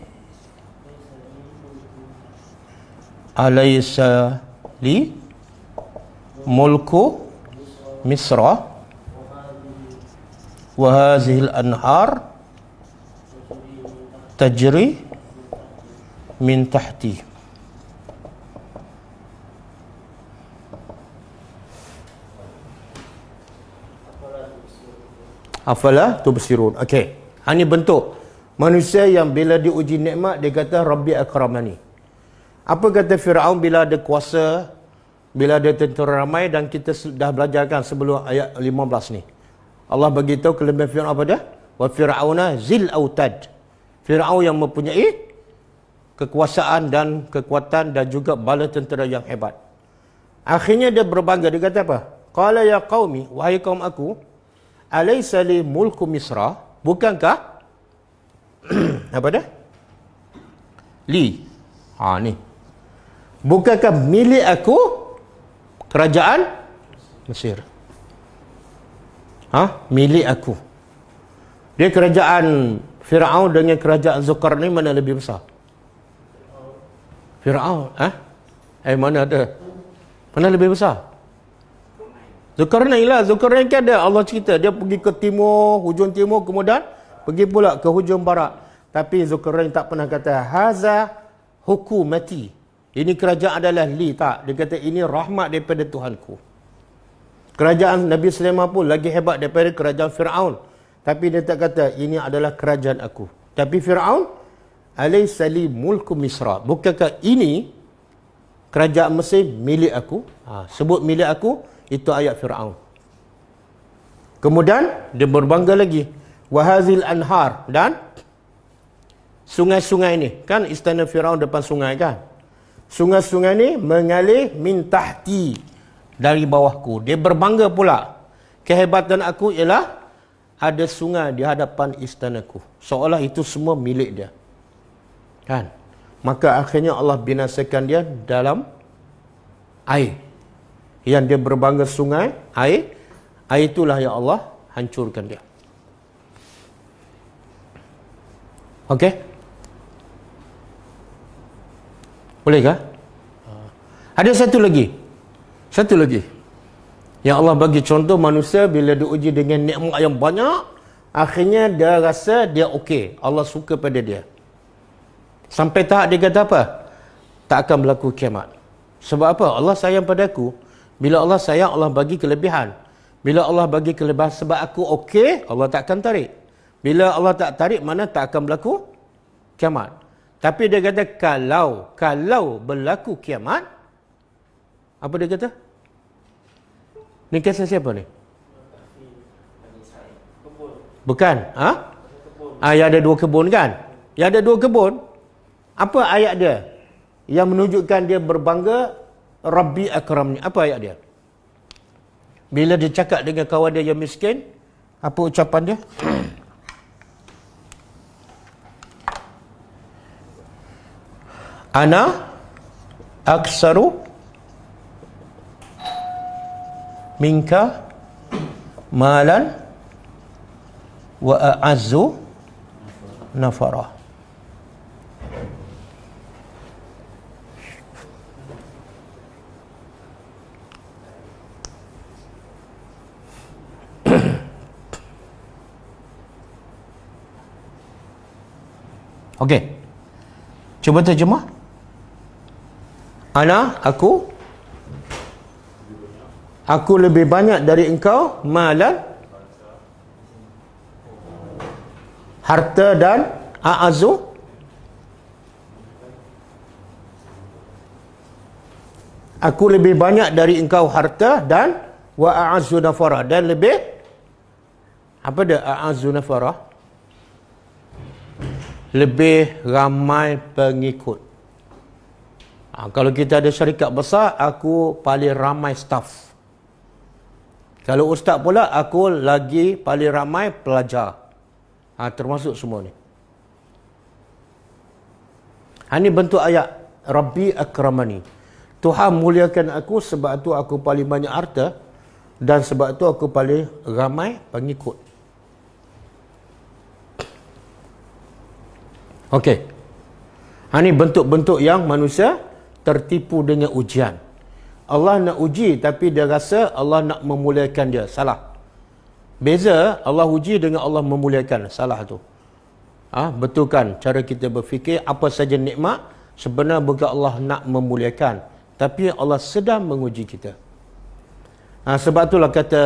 alaysa li mulku Misra wa hazihil anhar tajri min tahti. Afala tubsirun. Okey. Ini bentuk manusia yang bila diuji nikmat dia kata Rabbi akramani. Apa kata Firaun bila ada kuasa, bila ada tentera ramai, dan kita dah belajarkan sebelum ayat 15 ni. Allah bagi tahu kelebihan Firaun apa dia? Wa fir'auna zil autad. Firaun yang mempunyai kekuasaan dan kekuatan dan juga bala tentera yang hebat. Akhirnya dia berbangga, dia kata apa? Qala ya qaumi, wahai kaum aku, alaysa li mulku Misra, bukankah apa dah? Li. Ni. Bukankah milik aku kerajaan Mesir? Milik aku. Dia kerajaan Fir'aun dengan kerajaan Zulkarnain mana lebih besar? Fir'aun. Mana ada? Mana lebih besar? Zulkarnain lah. Zulkarnain kan ada, Allah cerita dia pergi ke timur, hujung timur, kemudian pergi pula ke hujung barat. Tapi Zulkarnain tak pernah kata haza hukumati, ini kerajaan adalah li. Tak, dia kata ini rahmat daripada Tuhanku. Kerajaan Nabi Sulaiman pun lagi hebat daripada kerajaan Fir'aun. Tapi dia tak kata ini adalah kerajaan aku. Tapi Fir'aun, alaysa li mulku Misra, bukankah ini kerajaan Mesir milik aku? Sebut milik aku, itu ayat Fir'aun. Kemudian dia berbangga lagi, wahazil anhar, dan sungai-sungai ni, kan istana Fir'aun depan sungai kan, sungai-sungai ni mengalir min tahti, dari bawahku. Dia berbangga pula, kehebatan aku ialah ada sungai di hadapan istanaku, seolah itu semua milik dia kan. Maka akhirnya Allah binasakan dia dalam air. Yang dia berbangga sungai, air itulah yang Allah hancurkan dia. Okey? Bolehkah? Ada satu lagi. Yang Allah bagi contoh manusia bila diuji dengan nikmat yang banyak, akhirnya dia rasa dia okey, Allah suka pada dia. Sampai tahap dia kata apa? Tak akan berlaku kiamat. Sebab apa? Allah sayang padaku. Bila Allah sayang, Allah bagi kelebihan. Bila Allah bagi kelebihan sebab aku okey, Allah tak akan tarik. Bila Allah tak tarik, mana tak akan berlaku kiamat. Tapi dia kata kalau berlaku kiamat, apa dia kata? Ni kisah siapa ni? Bukan? Yang ada dua kebun kan? Yang ada dua kebun. Apa ayat dia? Yang menunjukkan dia berbangga Rabbi akramni. Apa ayat dia? Bila dia cakap dengan kawan dia yang miskin, apa ucapan dia? Ana aksaru minka malan wa a'azzu nafara. Okey. Cuba terjemah. Ana, aku lebih banyak dari engkau malan, harta, dan a'azu, aku lebih banyak dari engkau harta, dan wa a'azu nafara, dan lebih apa dia a'azu nafara? Lebih ramai pengikut. Kalau kita ada syarikat besar, aku paling ramai staff. Kalau ustaz pula, aku lagi paling ramai pelajar. Termasuk semua ni. Ini bentuk ayat Rabbi akramani. Tuhan muliakan aku sebab tu aku paling banyak harta, dan sebab tu aku paling ramai pengikut. Okey. Ini bentuk-bentuk yang manusia tertipu dengan ujian. Allah nak uji tapi dia rasa Allah nak memuliakan dia. Salah. Beza Allah uji dengan Allah memuliakan. Salah tu. Betulkan cara kita berfikir. Apa saja nikmat sebenarnya bukan Allah nak memuliakan, tapi Allah sedang menguji kita. Sebab itulah kata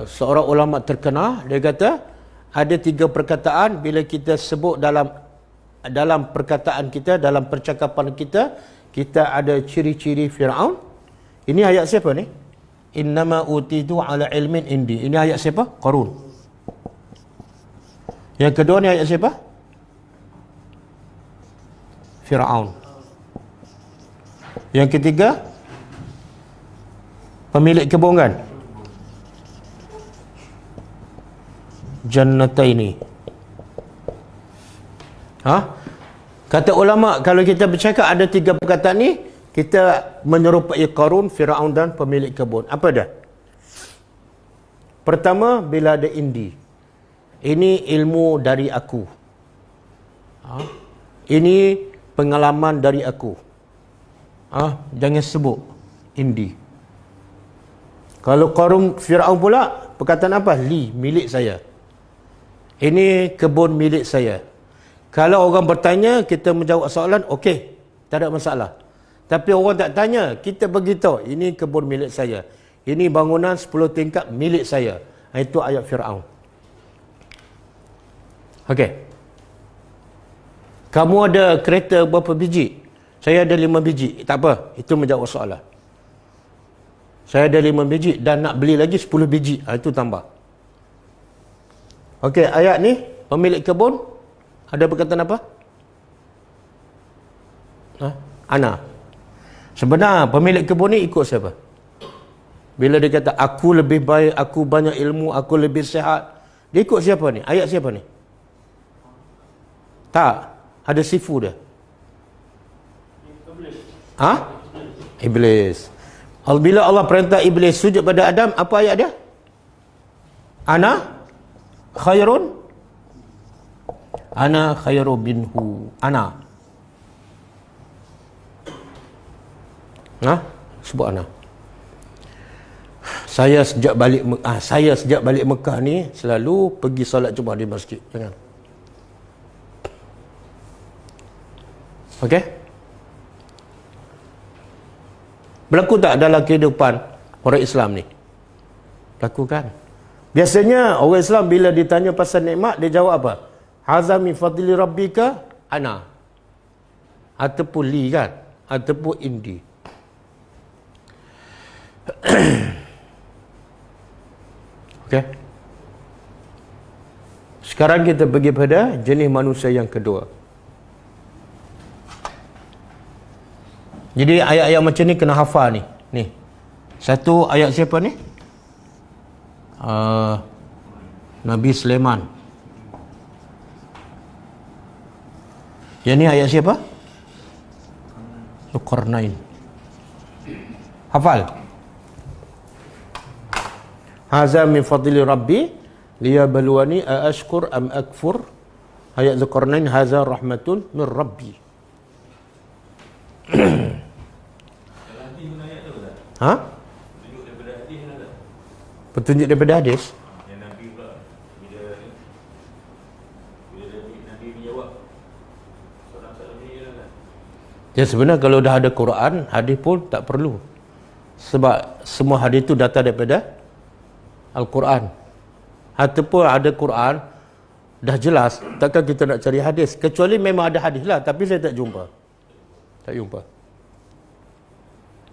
seorang ulama terkenal, dia kata ada 3 perkataan bila kita sebut dalam perkataan kita, dalam percakapan kita, kita ada ciri-ciri Fir'aun. Ini ayat siapa ni? Innama utitu ala ilmin indi. Ini ayat siapa? Qarun. Yang kedua ni ayat siapa? Fir'aun. Yang ketiga, pemilik kebun kan? Jannataini. Kata ulama, kalau kita bercakap ada 3 perkataan ni, kita menyerupai Qarun, Firaun dan pemilik kebun. Apa dah? Pertama, bila ada indi. Ini ilmu dari aku. Ini pengalaman dari aku. Jangan sebut indi. Kalau Qarun, Firaun pula, perkataan apa? Li, milik saya. Ini kebun milik saya. Kalau orang bertanya, kita menjawab soalan, okey, tak ada masalah. Tapi orang tak tanya, kita beritahu, ini kebun milik saya. Ini bangunan 10 tingkat milik saya. Itu ayat Fir'aun. Okey. Kamu ada kereta berapa biji? Saya ada 5 biji. Tak apa, itu menjawab soalan. Saya ada 5 biji dan nak beli lagi 10 biji. Itu tambah. Okey, ayat ni, pemilik kebun, ada perkataan apa? Ana. Sebenarnya pemilik kebun ni ikut siapa? Bila dia kata aku lebih baik, aku banyak ilmu, aku lebih sihat, dia ikut siapa ni? Ayat siapa ni? Tak, ada sifu dia. Iblis. Bila Allah perintah Iblis sujud pada Adam, apa ayat dia? Ana khairun minhu. Ana. Sebut ana. Saya sejak balik Mekah ni selalu pergi solat Jumaat di masjid. Jangan. Okey? Berlaku tak dalam kehidupan orang Islam ni? Berlaku kan? Biasanya orang Islam bila ditanya pasal nikmat, dia jawab apa? Hadza min fadli rabbika ana. Ataupun li kan? Ataupun indi. Okey. Sekarang kita pergi pada jenis manusia yang kedua. Jadi ayat-ayat macam ni kena hafal ni. Ni. Satu ayat siapa ni? Nabi Sulaiman. Yang ni ayat siapa? Zulkarnain. Hafal. Haza min fadli rabbi liyabluwani aashkur am akfur. Ayat Zulkarnain, haza rahmatun min rabbi. Ha? Petunjuk daripada hadis. Yang Nabi pula bila Nabi menjawab soalan-soalan ni kan. Ya, sebenarnya kalau dah ada Quran, hadis pun tak perlu. Sebab semua hadis itu datang daripada Al-Quran. Ataupun ada Quran dah jelas, takkan kita nak cari hadis, kecuali memang ada hadis lah, tapi saya tak jumpa.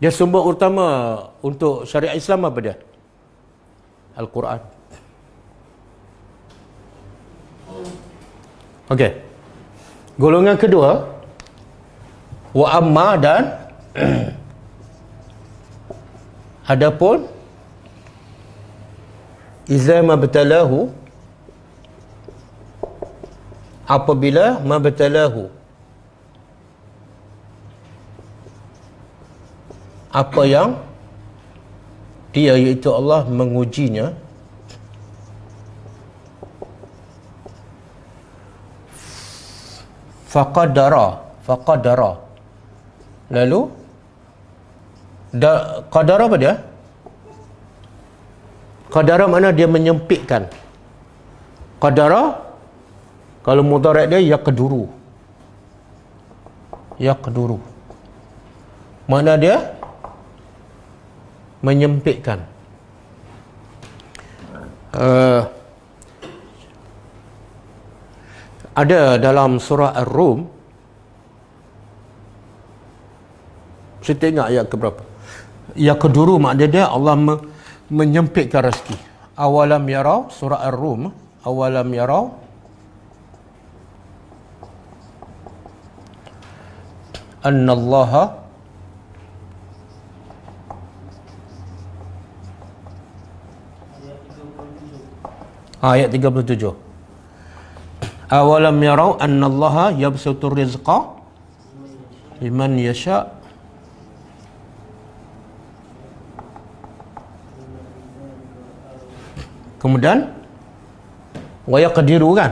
Dia sumber utama untuk syariat Islam apa dia? Al-Quran. Okey. Golongan kedua, wa amma, dan adapun iza mabtalahu, apabila mabtalahu, apa yang dia, iaitu Allah, mengujinya, faqadara, lalu qadara apa dia? Qadara mana dia menyempitkan. Qadara kalau mudhari' dia yaqduru. Mana dia menyempitkan. Ada dalam surah Ar-Rum, saya tak ingat ayat keberapa. Yaqduru makna dia Allah menyempitkan rezeki. Awalam yarau, surah Ar-Rum, awalam yarau annallaha ayat 37. Awalam yarau annallaha yabsutur rizqa liman yasha. Kemudian wa yaqdiru kan?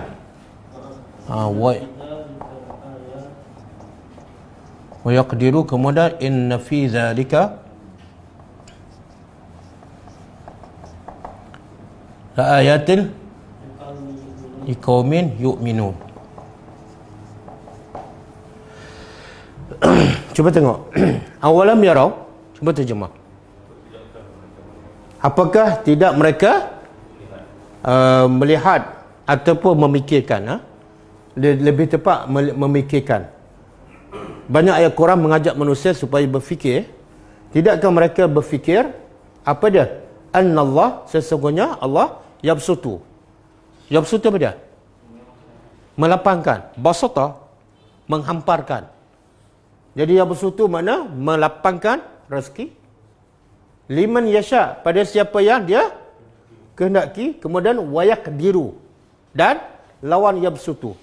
Wa yaqdiru, kemudian inna fi zalika la ayatin liqaumin yu'minun. Cuba tengok. Awalam yarau, cuba terjemah. Apakah tidak mereka melihat ataupun memikirkan? Lebih tepat memikirkan. Banyak ayat Quran mengajak manusia supaya berfikir. Tidakkah mereka berfikir apa dia? Annallah, sesungguhnya Allah yabsutu. Yabsutu apa dia? Melapangkan. Basata, menghamparkan. Jadi yabsutu makna melapangkan rezeki. Liman yasha, pada siapa yang dia kehendaki. Kemudian wayaqdiru, dan lawan yabsutu,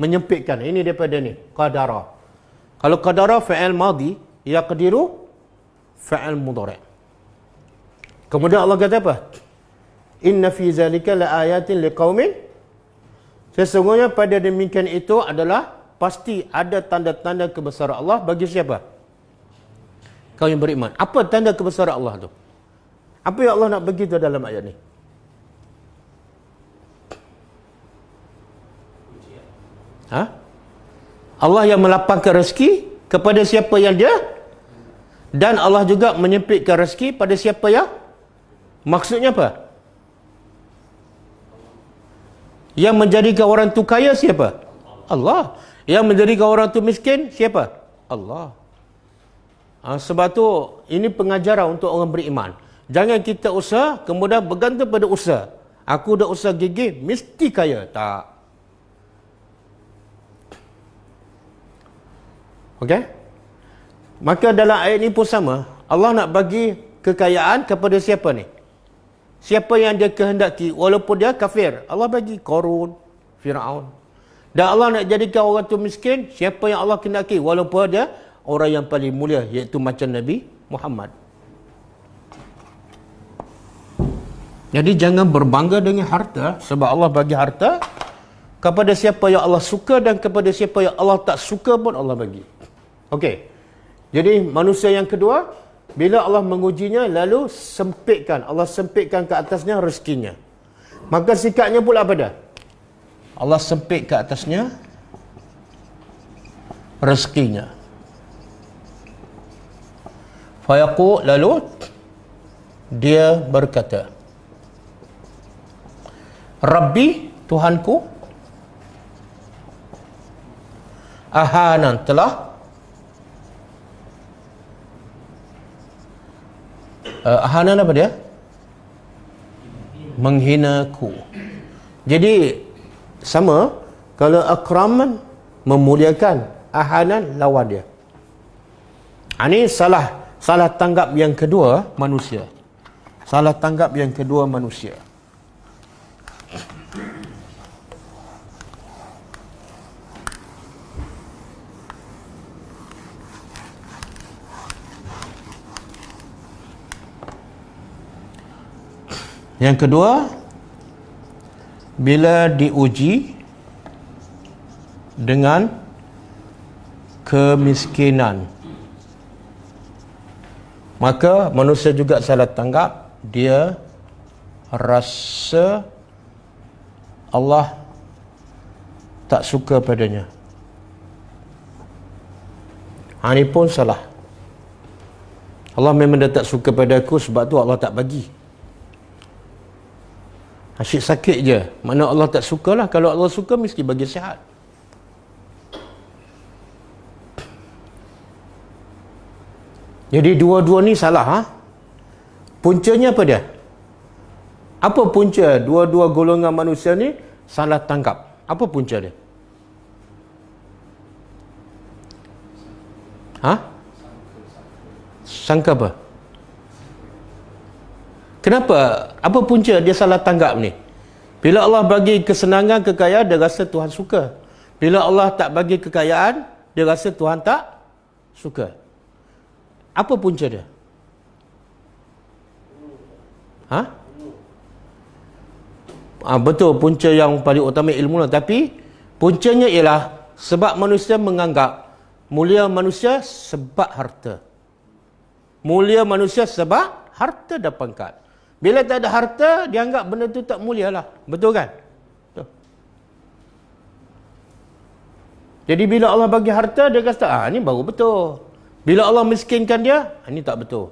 menyempitkan. Ini daripada ni qadara. Kalau qadara fa'il madhi, yaqdiru fa'il mudhari'. Kemudian Allah kata apa? Inna fi zalika la ayatin liqaumin, sesungguhnya pada demikian itu adalah pasti ada tanda-tanda kebesaran Allah bagi siapa? Kau yang beriman. Apa tanda kebesaran Allah tu? Apa yang Allah nak bagi tu dalam ayat ni? Allah yang melapangkan rezeki kepada siapa yang dia, dan Allah juga menyempitkan rezeki pada siapa yang, maksudnya apa? Yang menjadikan orang tu kaya siapa? Allah. Yang menjadikan orang tu miskin siapa? Allah. Sebab tu ini pengajaran untuk orang beriman. Jangan kita usaha kemudian bergantung pada usaha. Aku dah usaha gigih mesti kaya. Tak. Okey? Maka dalam ayat ini pun sama. Allah nak bagi kekayaan kepada siapa ni? Siapa yang dia kehendaki, walaupun dia kafir. Allah bagi Qarun, Firaun. Dan Allah nak jadikan orang tu miskin, siapa yang Allah kehendaki, walaupun dia orang yang paling mulia, iaitu macam Nabi Muhammad. Jadi jangan berbangga dengan harta, sebab Allah bagi harta kepada siapa yang Allah suka dan kepada siapa yang Allah tak suka pun Allah bagi. Okey. Jadi manusia yang kedua, bila Allah mengujinya lalu sempitkan, Allah sempitkan ke atasnya rezekinya. Maka sikapnya pula apa dah? Allah sempit ke atasnya rezekinya. Fayaqul, lalu dia berkata, Rabbi, Tuhanku, ahanan, telah ahanan apa dia? Menghinaku. Jadi sama, kalau akraman memuliakan, ahanan lawan dia. Ini salah tanggap yang kedua manusia. Salah tanggap yang kedua manusia. Yang kedua, bila diuji dengan kemiskinan, maka manusia juga salah tanggap. Dia rasa Allah tak suka padanya. Ini pun salah. Allah memang dah tak suka pada aku, sebab tu Allah tak bagi. Asyik sakit je. Mana Allah tak suka lah. Kalau Allah suka, mesti bagi sihat. Jadi dua-dua ni salah. Ha? Puncanya apa dia? Apa punca dua-dua golongan manusia ni salah tangkap? Apa punca dia? Ha? Sangka apa? Kenapa? Apa punca dia salah tanggap ni? Bila Allah bagi kesenangan, kekayaan, dia rasa Tuhan suka. Bila Allah tak bagi kekayaan, dia rasa Tuhan tak suka. Apa punca dia? Ha? Betul, punca yang paling utama ilmu lah. Tapi puncanya ialah sebab manusia menganggap mulia manusia sebab harta. Mulia manusia sebab harta dan pangkat. Bila tak ada harta, dia anggap benda tu tak mulia lah. Betul kan? Betul. Jadi bila Allah bagi harta, dia kata, ni baru betul. Bila Allah miskinkan dia, ni tak betul.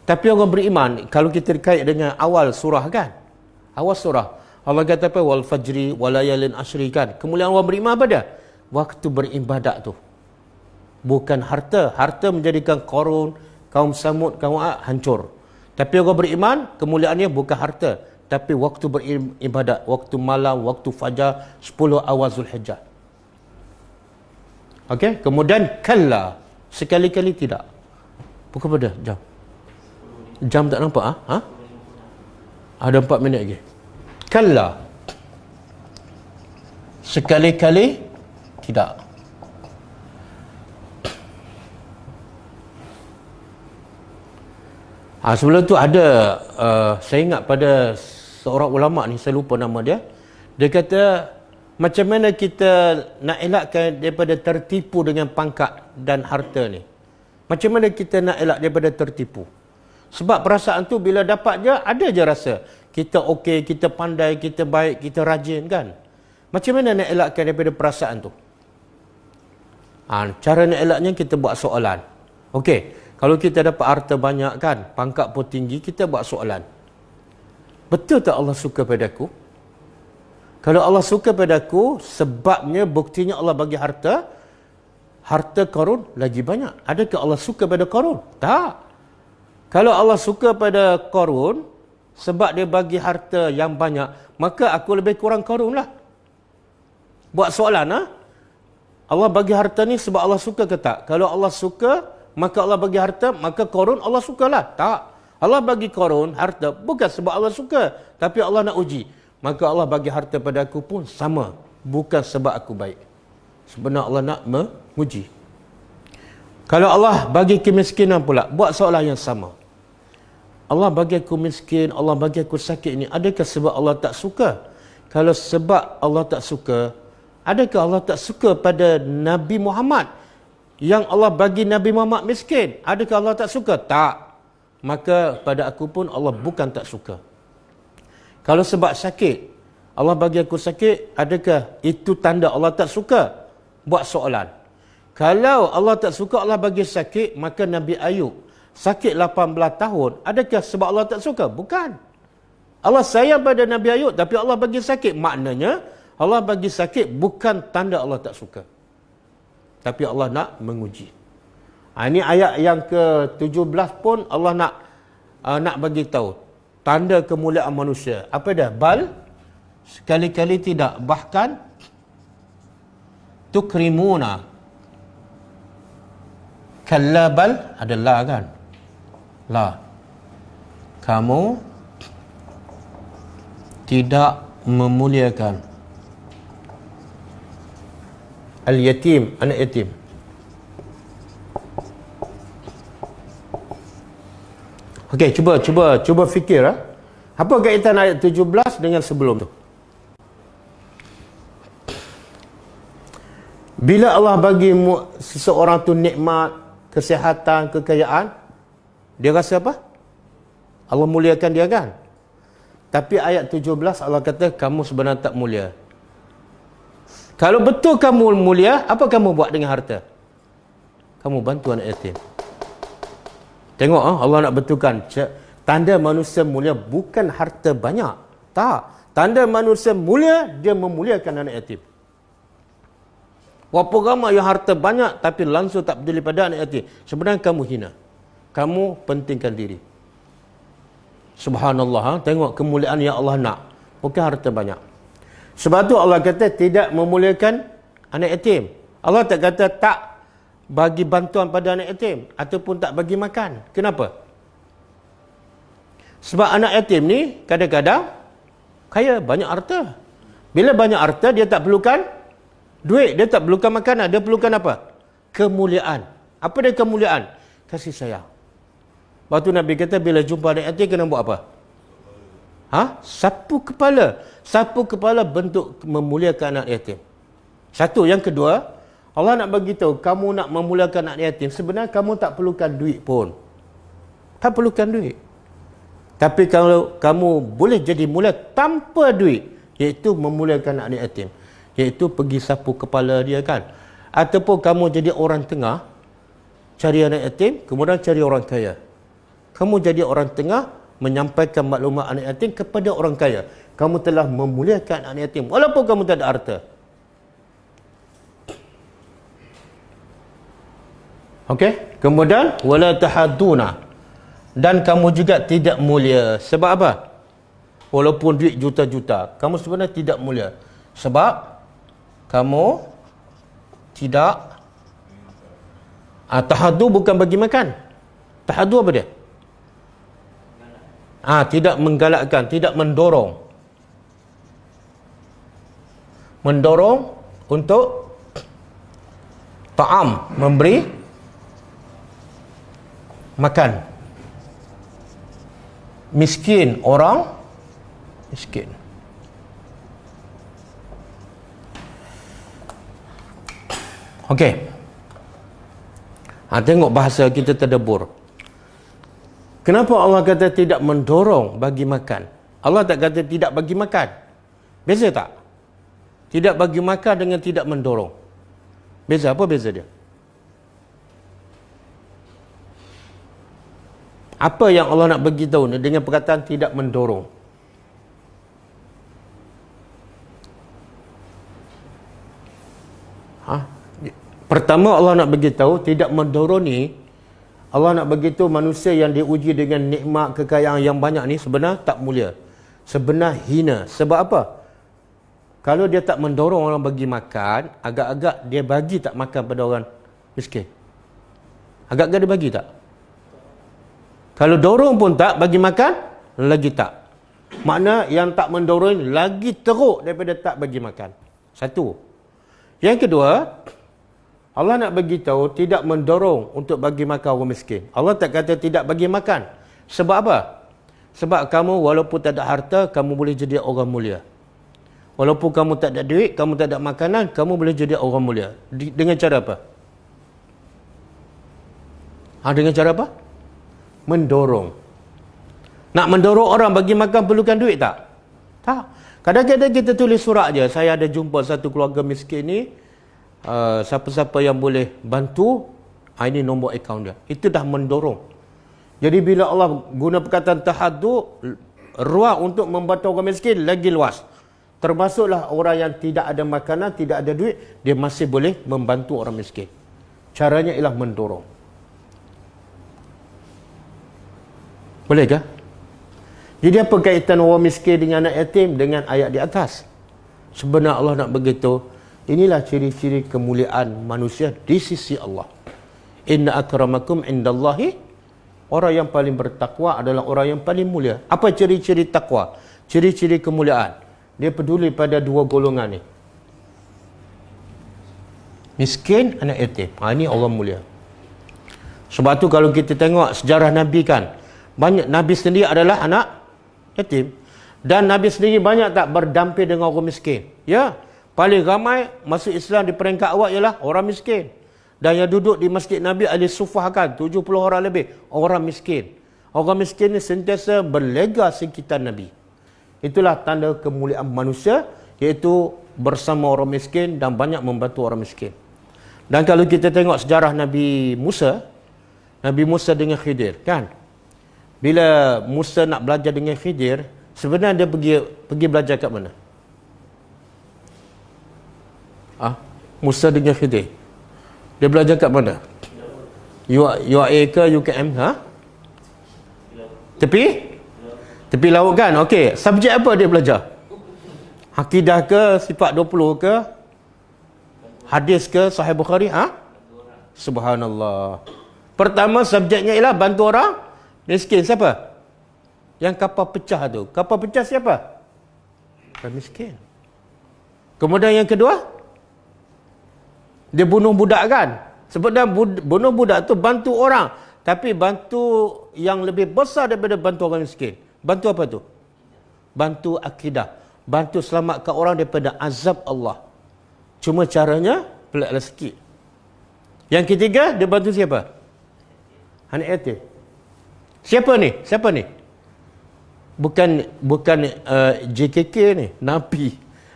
Tapi orang beriman, kalau kita kait dengan awal surah kan? Awal surah. Allah kata apa? Wal fajri walayalin ashri kan? Kemuliaan orang beriman apa dia? Waktu beribadat tu. Bukan harta. Harta menjadikan Qarun, kaum Samud, kaum Ad hancur. Tapi orang beriman, kemuliaannya bukan harta, tapi waktu beribadat, waktu malam, waktu fajar, 10 awal Zulhijjah. Okey, kemudian kalla, sekali-kali tidak. Pukul pada jam. Jam tak nampak ha? Ada 4 minit lagi. Kalla, sekali-kali tidak. Sebelum tu ada, saya ingat pada seorang ulama ni, saya lupa nama dia. Dia kata, macam mana kita nak elakkan daripada tertipu dengan pangkat dan harta ni? Macam mana kita nak elak daripada tertipu? Sebab perasaan tu bila dapat je, ada je rasa. Kita okey, kita pandai, kita baik, kita rajin kan? Macam mana nak elakkan daripada perasaan tu? Cara nak elaknya kita buat soalan. Okey. Kalau kita dapat harta banyak kan, pangkat pun tinggi, kita buat soalan. Betul tak Allah suka padaku? Kalau Allah suka padaku, sebabnya, buktinya Allah bagi harta Qarun lagi banyak. Adakah Allah suka pada Qarun? Tak. Kalau Allah suka pada Qarun, sebab dia bagi harta yang banyak, maka aku lebih kurang Qarun lah. Buat soalan ha? Allah bagi harta ni sebab Allah suka ke tak? Kalau Allah suka, maka Allah bagi harta, maka Qarun Allah sukalah. Tak. Allah bagi Qarun harta bukan sebab Allah suka, tapi Allah nak uji. Maka Allah bagi harta pada aku pun sama, bukan sebab aku baik. Sebenarnya Allah nak menguji. Kalau Allah bagi kemiskinan pula, buat soalan yang sama. Allah bagi aku miskin, Allah bagi aku sakit ini, adakah sebab Allah tak suka? Kalau sebab Allah tak suka, adakah Allah tak suka pada Nabi Muhammad yang Allah bagi Nabi Muhammad miskin? Adakah Allah tak suka? Tak. Maka pada aku pun Allah bukan tak suka. Kalau sebab sakit, Allah bagi aku sakit, adakah itu tanda Allah tak suka? Buat soalan. Kalau Allah tak suka Allah bagi sakit, maka Nabi Ayub sakit 18 tahun, adakah sebab Allah tak suka? Bukan. Allah sayang pada Nabi Ayub, tapi Allah bagi sakit. Maknanya Allah bagi sakit bukan tanda Allah tak suka, tapi Allah nak menguji. Ini ayat yang ke-17 pun Allah nak bagi tahu tanda kemuliaan manusia. Apa dia? Bal, sekali-kali tidak, bahkan tukrimuna, kalla bal, ada la kan? La. Kamu tidak memuliakan al-yatim, anak yatim. Okey, cuba fikir. Apa kaitan ayat 17 dengan sebelum tu? Bila Allah bagi seseorang tu nikmat, kesihatan, kekayaan, dia rasa apa? Allah muliakan dia kan? Tapi ayat 17 Allah kata kamu sebenarnya tak mulia. Kalau betul kamu mulia, apa kamu buat dengan harta? Kamu bantu anak yatim. Tengok Allah nak betulkan. Tanda manusia mulia bukan harta banyak. Tak. Tanda manusia mulia, dia memuliakan anak yatim. Walaupun ramai yang harta banyak, tapi langsung tak peduli pada anak yatim, sebenarnya kamu hina. Kamu pentingkan diri. Subhanallah. Tengok kemuliaan yang Allah nak. Bukan harta banyak. Sebab tu Allah kata tidak memuliakan anak yatim. Allah tak kata tak bagi bantuan pada anak yatim ataupun tak bagi makan. Kenapa? Sebab anak yatim ni kadang-kadang kaya, banyak harta. Bila banyak harta, dia tak perlukan duit, dia tak perlukan makanan, dia perlukan apa? Kemuliaan. Apa dia kemuliaan? Kasih sayang. Waktu Nabi kata bila jumpa anak yatim kena buat apa? Sapu kepala. Sapu kepala bentuk memuliakan anak yatim. Satu. Yang kedua, Allah nak bagi tahu kamu nak memuliakan anak yatim, sebenarnya kamu tak perlukan duit pun. Tak perlukan duit. Tapi kalau kamu boleh jadi mulia tanpa duit, iaitu memuliakan anak yatim, iaitu pergi sapu kepala dia kan. Ataupun kamu jadi orang tengah, cari anak yatim, kemudian cari orang kaya. Kamu jadi orang tengah, menyampaikan maklumat anak yatim kepada orang kaya. Kamu telah memuliakan anak yatim, walaupun kamu tak ada harta. Okey, kemudian wala tahaduna, dan kamu juga tidak mulia. Sebab apa? Walaupun duit juta-juta, kamu sebenarnya tidak mulia. Sebab kamu tidak tahadu bukan bagi makan. Tahadu apa dia? Tidak menggalakkan, tidak mendorong. Mendorong untuk ta'am, memberi makan. Miskin, orang miskin. Okey. Tengok bahasa kita tadabbur. Kenapa Allah kata tidak mendorong bagi makan? Allah tak kata tidak bagi makan. Beza tak? Tidak bagi makan dengan tidak mendorong. Beza, apa beza dia? Apa yang Allah nak bagi tahu ni dengan perkataan tidak mendorong? Pertama Allah nak bagi tahu tidak mendorong ni, Allah nak bagi tahu manusia yang diuji dengan nikmat kekayaan yang banyak ni sebenarnya tak mulia. Sebenarnya hina. Sebab apa? Kalau dia tak mendorong orang bagi makan, agak-agak dia bagi tak makan pada orang miskin. Agak-agak dia bagi tak? Kalau dorong pun tak, bagi makan lagi tak. Makna yang tak mendorong lagi teruk daripada tak bagi makan. Satu. Yang kedua, Allah nak bagi tahu tidak mendorong untuk bagi makan orang miskin. Allah tak kata tidak bagi makan. Sebab apa? Sebab kamu walaupun tak ada harta, kamu boleh jadi orang mulia. Walaupun kamu tak ada duit, kamu tak ada makanan, kamu boleh jadi orang mulia. Dengan cara apa? Dengan cara apa? Mendorong. Nak mendorong orang bagi makan perlukan duit tak? Tak. Kadang-kadang kita tulis surat je. Saya ada jumpa satu keluarga miskin ni. Siapa-siapa yang boleh bantu, ini nombor akaun dia. Itu dah mendorong. Jadi bila Allah guna perkataan tahaddu, ruang untuk membantu orang miskin lagi luas. Termasuklah orang yang tidak ada makanan, tidak ada duit, dia masih boleh membantu orang miskin. Caranya ialah mendorong. Bolehkah? Jadi apa kaitan orang miskin dengan anak yatim dengan ayat di atas? Sebenarnya Allah nak beritahu, inilah ciri-ciri kemuliaan manusia di sisi Allah. Inna akramakum indallahi, orang yang paling bertakwa adalah orang yang paling mulia. Apa ciri-ciri takwa? Ciri-ciri kemuliaan. Dia peduli pada dua golongan ni. Miskin, anak yatim. Ini orang mulia. Sebab tu kalau kita tengok sejarah Nabi kan, banyak Nabi sendiri adalah anak yatim. Dan Nabi sendiri banyak tak berdamping dengan orang miskin. Ya, paling ramai masuk Islam di peringkat awal ialah orang miskin. Dan yang duduk di masjid Nabi ahli sufah kan 70 orang lebih orang miskin. Orang miskin ni sentiasa berlega sekitar Nabi. Itulah tanda kemuliaan manusia, iaitu bersama orang miskin dan banyak membantu orang miskin. Dan kalau kita tengok sejarah Nabi Musa dengan Khidir kan, bila Musa nak belajar dengan Khidir, sebenarnya dia pergi belajar kat mana? Musa dengan Khidir, dia belajar kat mana? UAA ke UKM? Tepi laut kan? Okey, subjek apa dia belajar? Akidah ke, sifat 20 ke, hadis ke, Sahih Bukhari? Subhanallah. Pertama subjeknya ialah bantu orang miskin. Siapa? Yang kapal pecah tu. Kapal pecah siapa? Orang miskin. Kemudian yang kedua, dia bunuh budak kan? Sebenarnya bunuh budak tu bantu orang, tapi bantu yang lebih besar daripada bantu orang miskin. Bantu apa tu? Bantu akidah. Bantu selamatkan orang daripada azab Allah. Cuma caranya peliklah sikit. Yang ketiga, dia bantu siapa? Anak yatim. Siapa ni? Bukan JKK ni.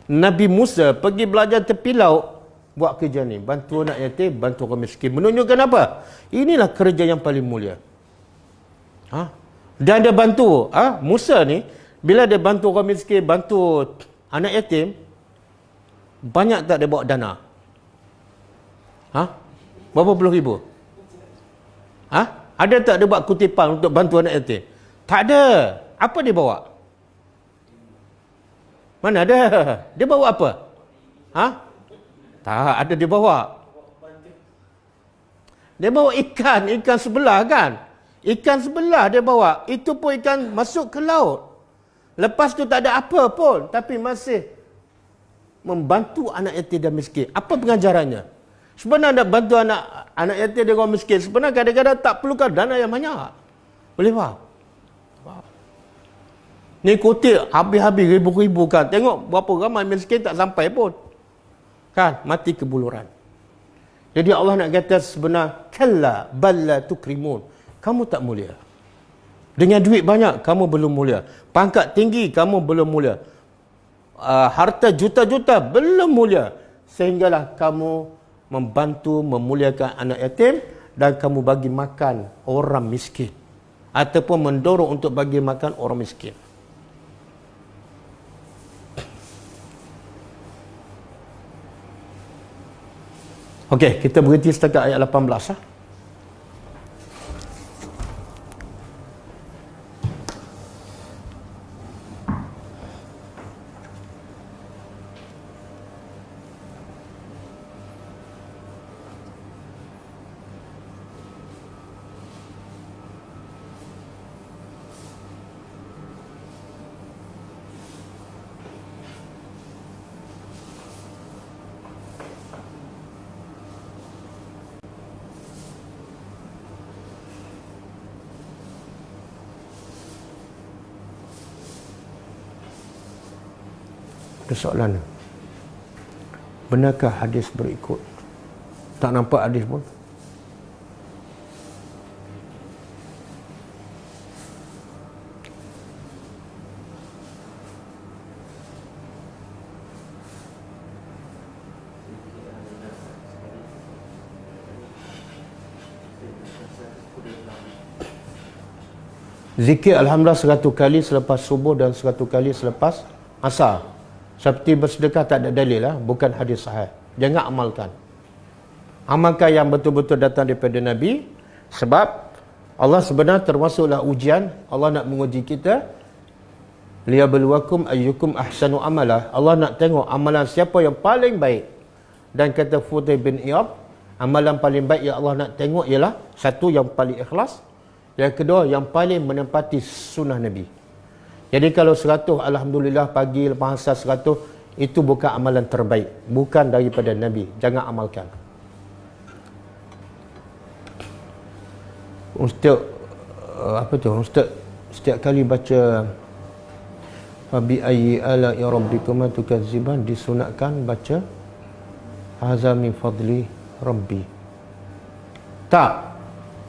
Nabi Musa pergi belajar tepi laut, buat kerja ni. Bantu anak yatim, bantu orang miskin. Menunjukkan apa? Inilah kerja yang paling mulia. Dan dia bantu Musa ni, bila dia bantu orang miskin, bantu anak yatim, banyak tak dia bawa dana? Berapa puluh ribu? Ada tak dia buat kutipan untuk bantu anak yatim? Tak ada. Apa dia bawa? Mana ada? Dia bawa apa? Tak ada dia bawa. Dia bawa ikan sebelah kan? Ikan sebelah dia bawa. Itu pun ikan masuk ke laut. Lepas tu tak ada apa pun, tapi masih membantu anak yatim dan miskin. Apa pengajarannya? Sebenarnya nak bantu anak yatim dan orang miskin, sebenarnya kadang-kadang tak perlukan dana yang banyak. Boleh faham? Ni kutip habis-habis ribu-ribu kan. Tengok berapa ramai miskin tak sampai pun. Kan? Mati kebuluran. Jadi Allah nak kata sebenarnya, kalla balla tukrimun. Kamu tak mulia. Dengan duit banyak, kamu belum mulia. Pangkat tinggi, kamu belum mulia. Harta juta-juta, belum mulia. Sehinggalah kamu membantu memuliakan anak yatim dan kamu bagi makan orang miskin. Ataupun mendorong untuk bagi makan orang miskin. Okey, kita berhenti setakat ayat 18. Soalan, benarkah hadis berikut? Tak nampak hadis pun. Zikir Alhamdulillah 100 kali selepas subuh dan 100 kali selepas asar. Seperti bersedekah tak ada dalil lah, bukan hadis sahih. Jangan amalkan. Amalkan yang betul-betul datang daripada Nabi. Sebab Allah sebenarnya termasuklah ujian. Allah nak menguji kita. Liyabluwakum ayyukum ahsanu amalah. Allah nak tengok amalan siapa yang paling baik. Dan kata Fudail bin Iyad, amalan paling baik yang Allah nak tengok ialah satu, yang paling ikhlas. Yang kedua, yang paling menempati sunnah Nabi. Jadi kalau 100 Alhamdulillah pagi lepas asar 100, itu bukan amalan terbaik, bukan daripada Nabi. Jangan amalkan. Ustaz Ustaz setiap kali baca Fabi ayyi ala'i rabbikuma tukadziban, disunatkan baca Hadza min fadli rabbi.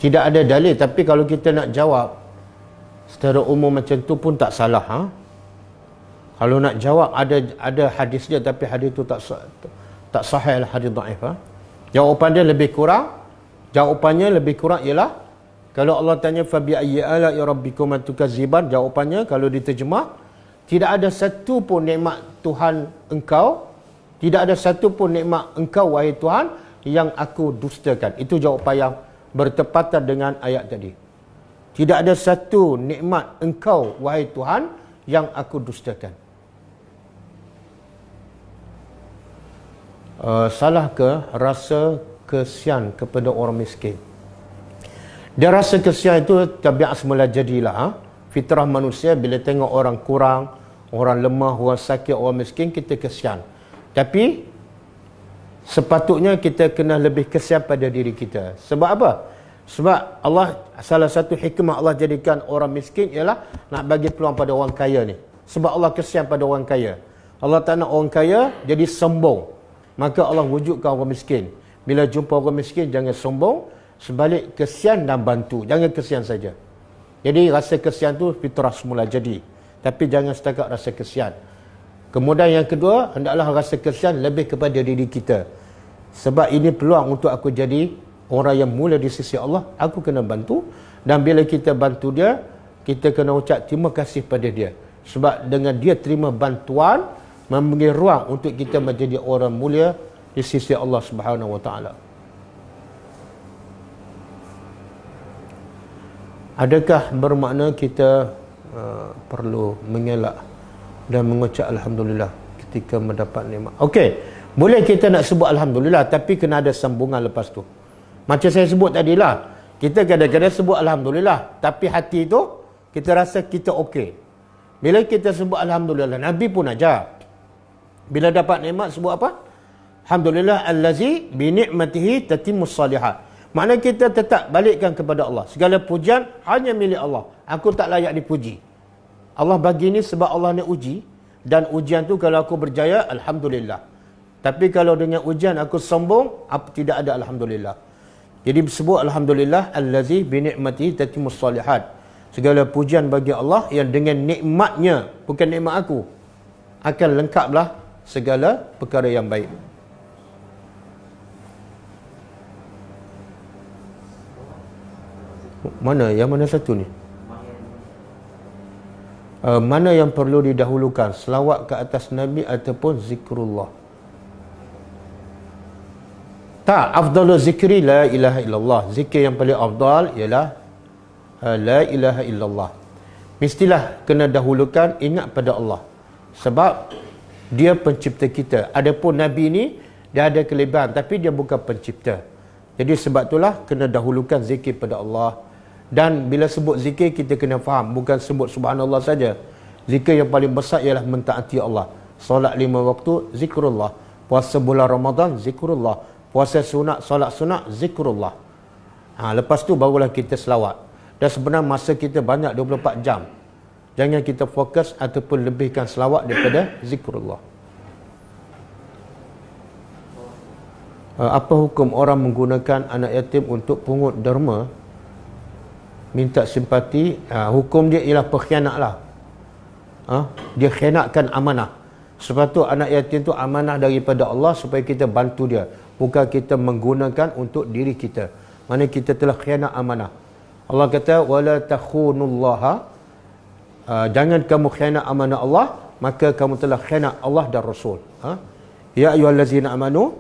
Tidak ada dalil, tapi kalau kita nak jawab secara umum macam tu pun tak salah. Kalau nak jawab ada hadis dia, tapi hadis tu tak sahih, hadis dhaif. Jawapannya lebih kurang ialah kalau Allah tanya fabi ayyi ala'i rabbikum tukadziban, jawapannya kalau diterjemah, tidak ada satu pun nikmat Tuhan engkau, tidak ada satu pun nikmat engkau wahai Tuhan yang aku dustakan. Itu jawapan yang bertepatan dengan ayat tadi. Tidak ada satu nikmat engkau wahai Tuhan yang aku dustakan. Salah ke rasa kesian kepada orang miskin? Dia rasa kesian itu tabiat semula jadilah. Fitrah manusia bila tengok orang kurang, orang lemah, orang sakit, orang miskin, kita kesian. Tapi sepatutnya kita kena lebih kesian pada diri kita. Sebab apa? Sebab Allah, salah satu hikmah Allah jadikan orang miskin ialah nak bagi peluang pada orang kaya ni. Sebab Allah kesian pada orang kaya. Allah tak nak orang kaya jadi sombong. Maka Allah wujudkan orang miskin. Bila jumpa orang miskin, jangan sombong. Sebalik, kesian dan bantu. Jangan kesian saja. Jadi rasa kesian tu fitrah semula jadi. Tapi jangan setakat rasa kesian. Kemudian yang kedua, hendaklah rasa kesian lebih kepada diri kita. Sebab ini peluang untuk aku jadi orang yang mulia di sisi Allah. Aku kena bantu. Dan bila kita bantu dia, kita kena ucap terima kasih pada dia. Sebab dengan dia terima bantuan, memberi ruang untuk kita menjadi orang mulia di sisi Allah Subhanahu Wa Taala. Adakah bermakna kita perlu mengelak dan mengucap Alhamdulillah ketika mendapat nikmat? Okey, boleh kita nak sebut Alhamdulillah, tapi kena ada sambungan lepas tu. Macam saya sebut tadilah, kita kadang-kadang sebut Alhamdulillah, tapi hati tu kita rasa kita okey. Bila kita sebut Alhamdulillah, Nabi pun ajar. Bila dapat nikmat sebut apa? Alhamdulillah allazi bi ni'matihi tatimmus salihat. Makna kita tetap balikkan kepada Allah. Segala pujian hanya milik Allah. Aku tak layak dipuji. Allah bagi ni sebab Allah nak uji. Dan ujian tu kalau aku berjaya, Alhamdulillah. Tapi kalau dengan ujian aku sombong, tidak ada Alhamdulillah. Jadi sebut Alhamdulillah allazi bi ni'matihi tatimmus salihat. Segala pujian bagi Allah yang dengan nikmatnya, bukan nikmat aku, akan lengkaplah segala perkara yang baik. Mana? Yang mana satu ni? Mana yang perlu didahulukan? Selawat ke atas Nabi ataupun zikrullah? Tak, afdalul zikri la ilaha illallah. Zikir yang paling afdal ialah la ilaha illallah. Mestilah kena dahulukan ingat pada Allah. Sebab dia pencipta kita. Adapun Nabi ni, dia ada kelebihan, tapi dia bukan pencipta. Jadi sebab itulah kena dahulukan zikir pada Allah. Dan bila sebut zikir, kita kena faham, bukan sebut subhanallah saja. Zikir yang paling besar ialah mentaati Allah. Solat 5 waktu, zikrullah. Puasa bulan Ramadan, zikrullah. Puasa sunat, solat sunat, zikrullah. Lepas tu barulah kita selawat. Dan sebenarnya masa kita banyak, 24 jam. Jangan kita fokus ataupun lebihkan selawat daripada zikrullah. Apa hukum orang menggunakan anak yatim untuk pungut derma, minta simpati? Hukum dia ialah pengkhianat lah. Dia khianatkan amanah. Sebab tu anak yatim tu amanah daripada Allah supaya kita bantu dia, bukan kita menggunakan untuk diri kita. Mana kita telah khianat amanah. Allah kata wala takhunullaha, jangan kamu khianat amanah Allah, maka kamu telah khianat Allah dan Rasul. Ya ayyuhallazina amanu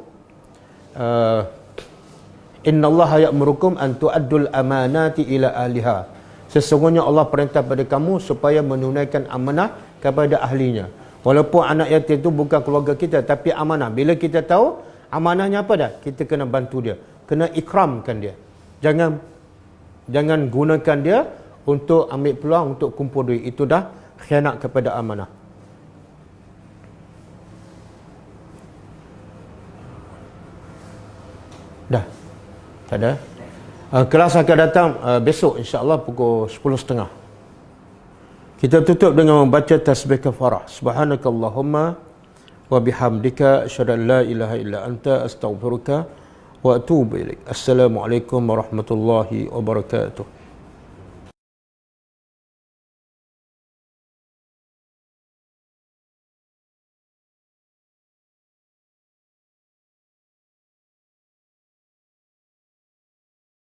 innallaha ya'murukum an tu'addul amanati ila ahliha. Sesungguhnya Allah perintah pada kamu supaya menunaikan amanah kepada ahlinya. Walaupun anak yatim itu bukan keluarga kita, tapi amanah. Bila kita tahu amanahnya apa dah, kita kena bantu dia, kena ikramkan dia. Jangan gunakan dia untuk ambil peluang untuk kumpul duit. Itu dah khianat kepada amanah. Dah. Tak ada. Kelas akan datang besok insya-Allah pukul 10.30. Kita tutup dengan membaca tasbih kafarah. Subhanakallahumma wa bihamdika asyhadu an la ilaha illa anta astaghfiruka wa atubu ilaik. Assalamualaikum warahmatullahi wabarakatuh.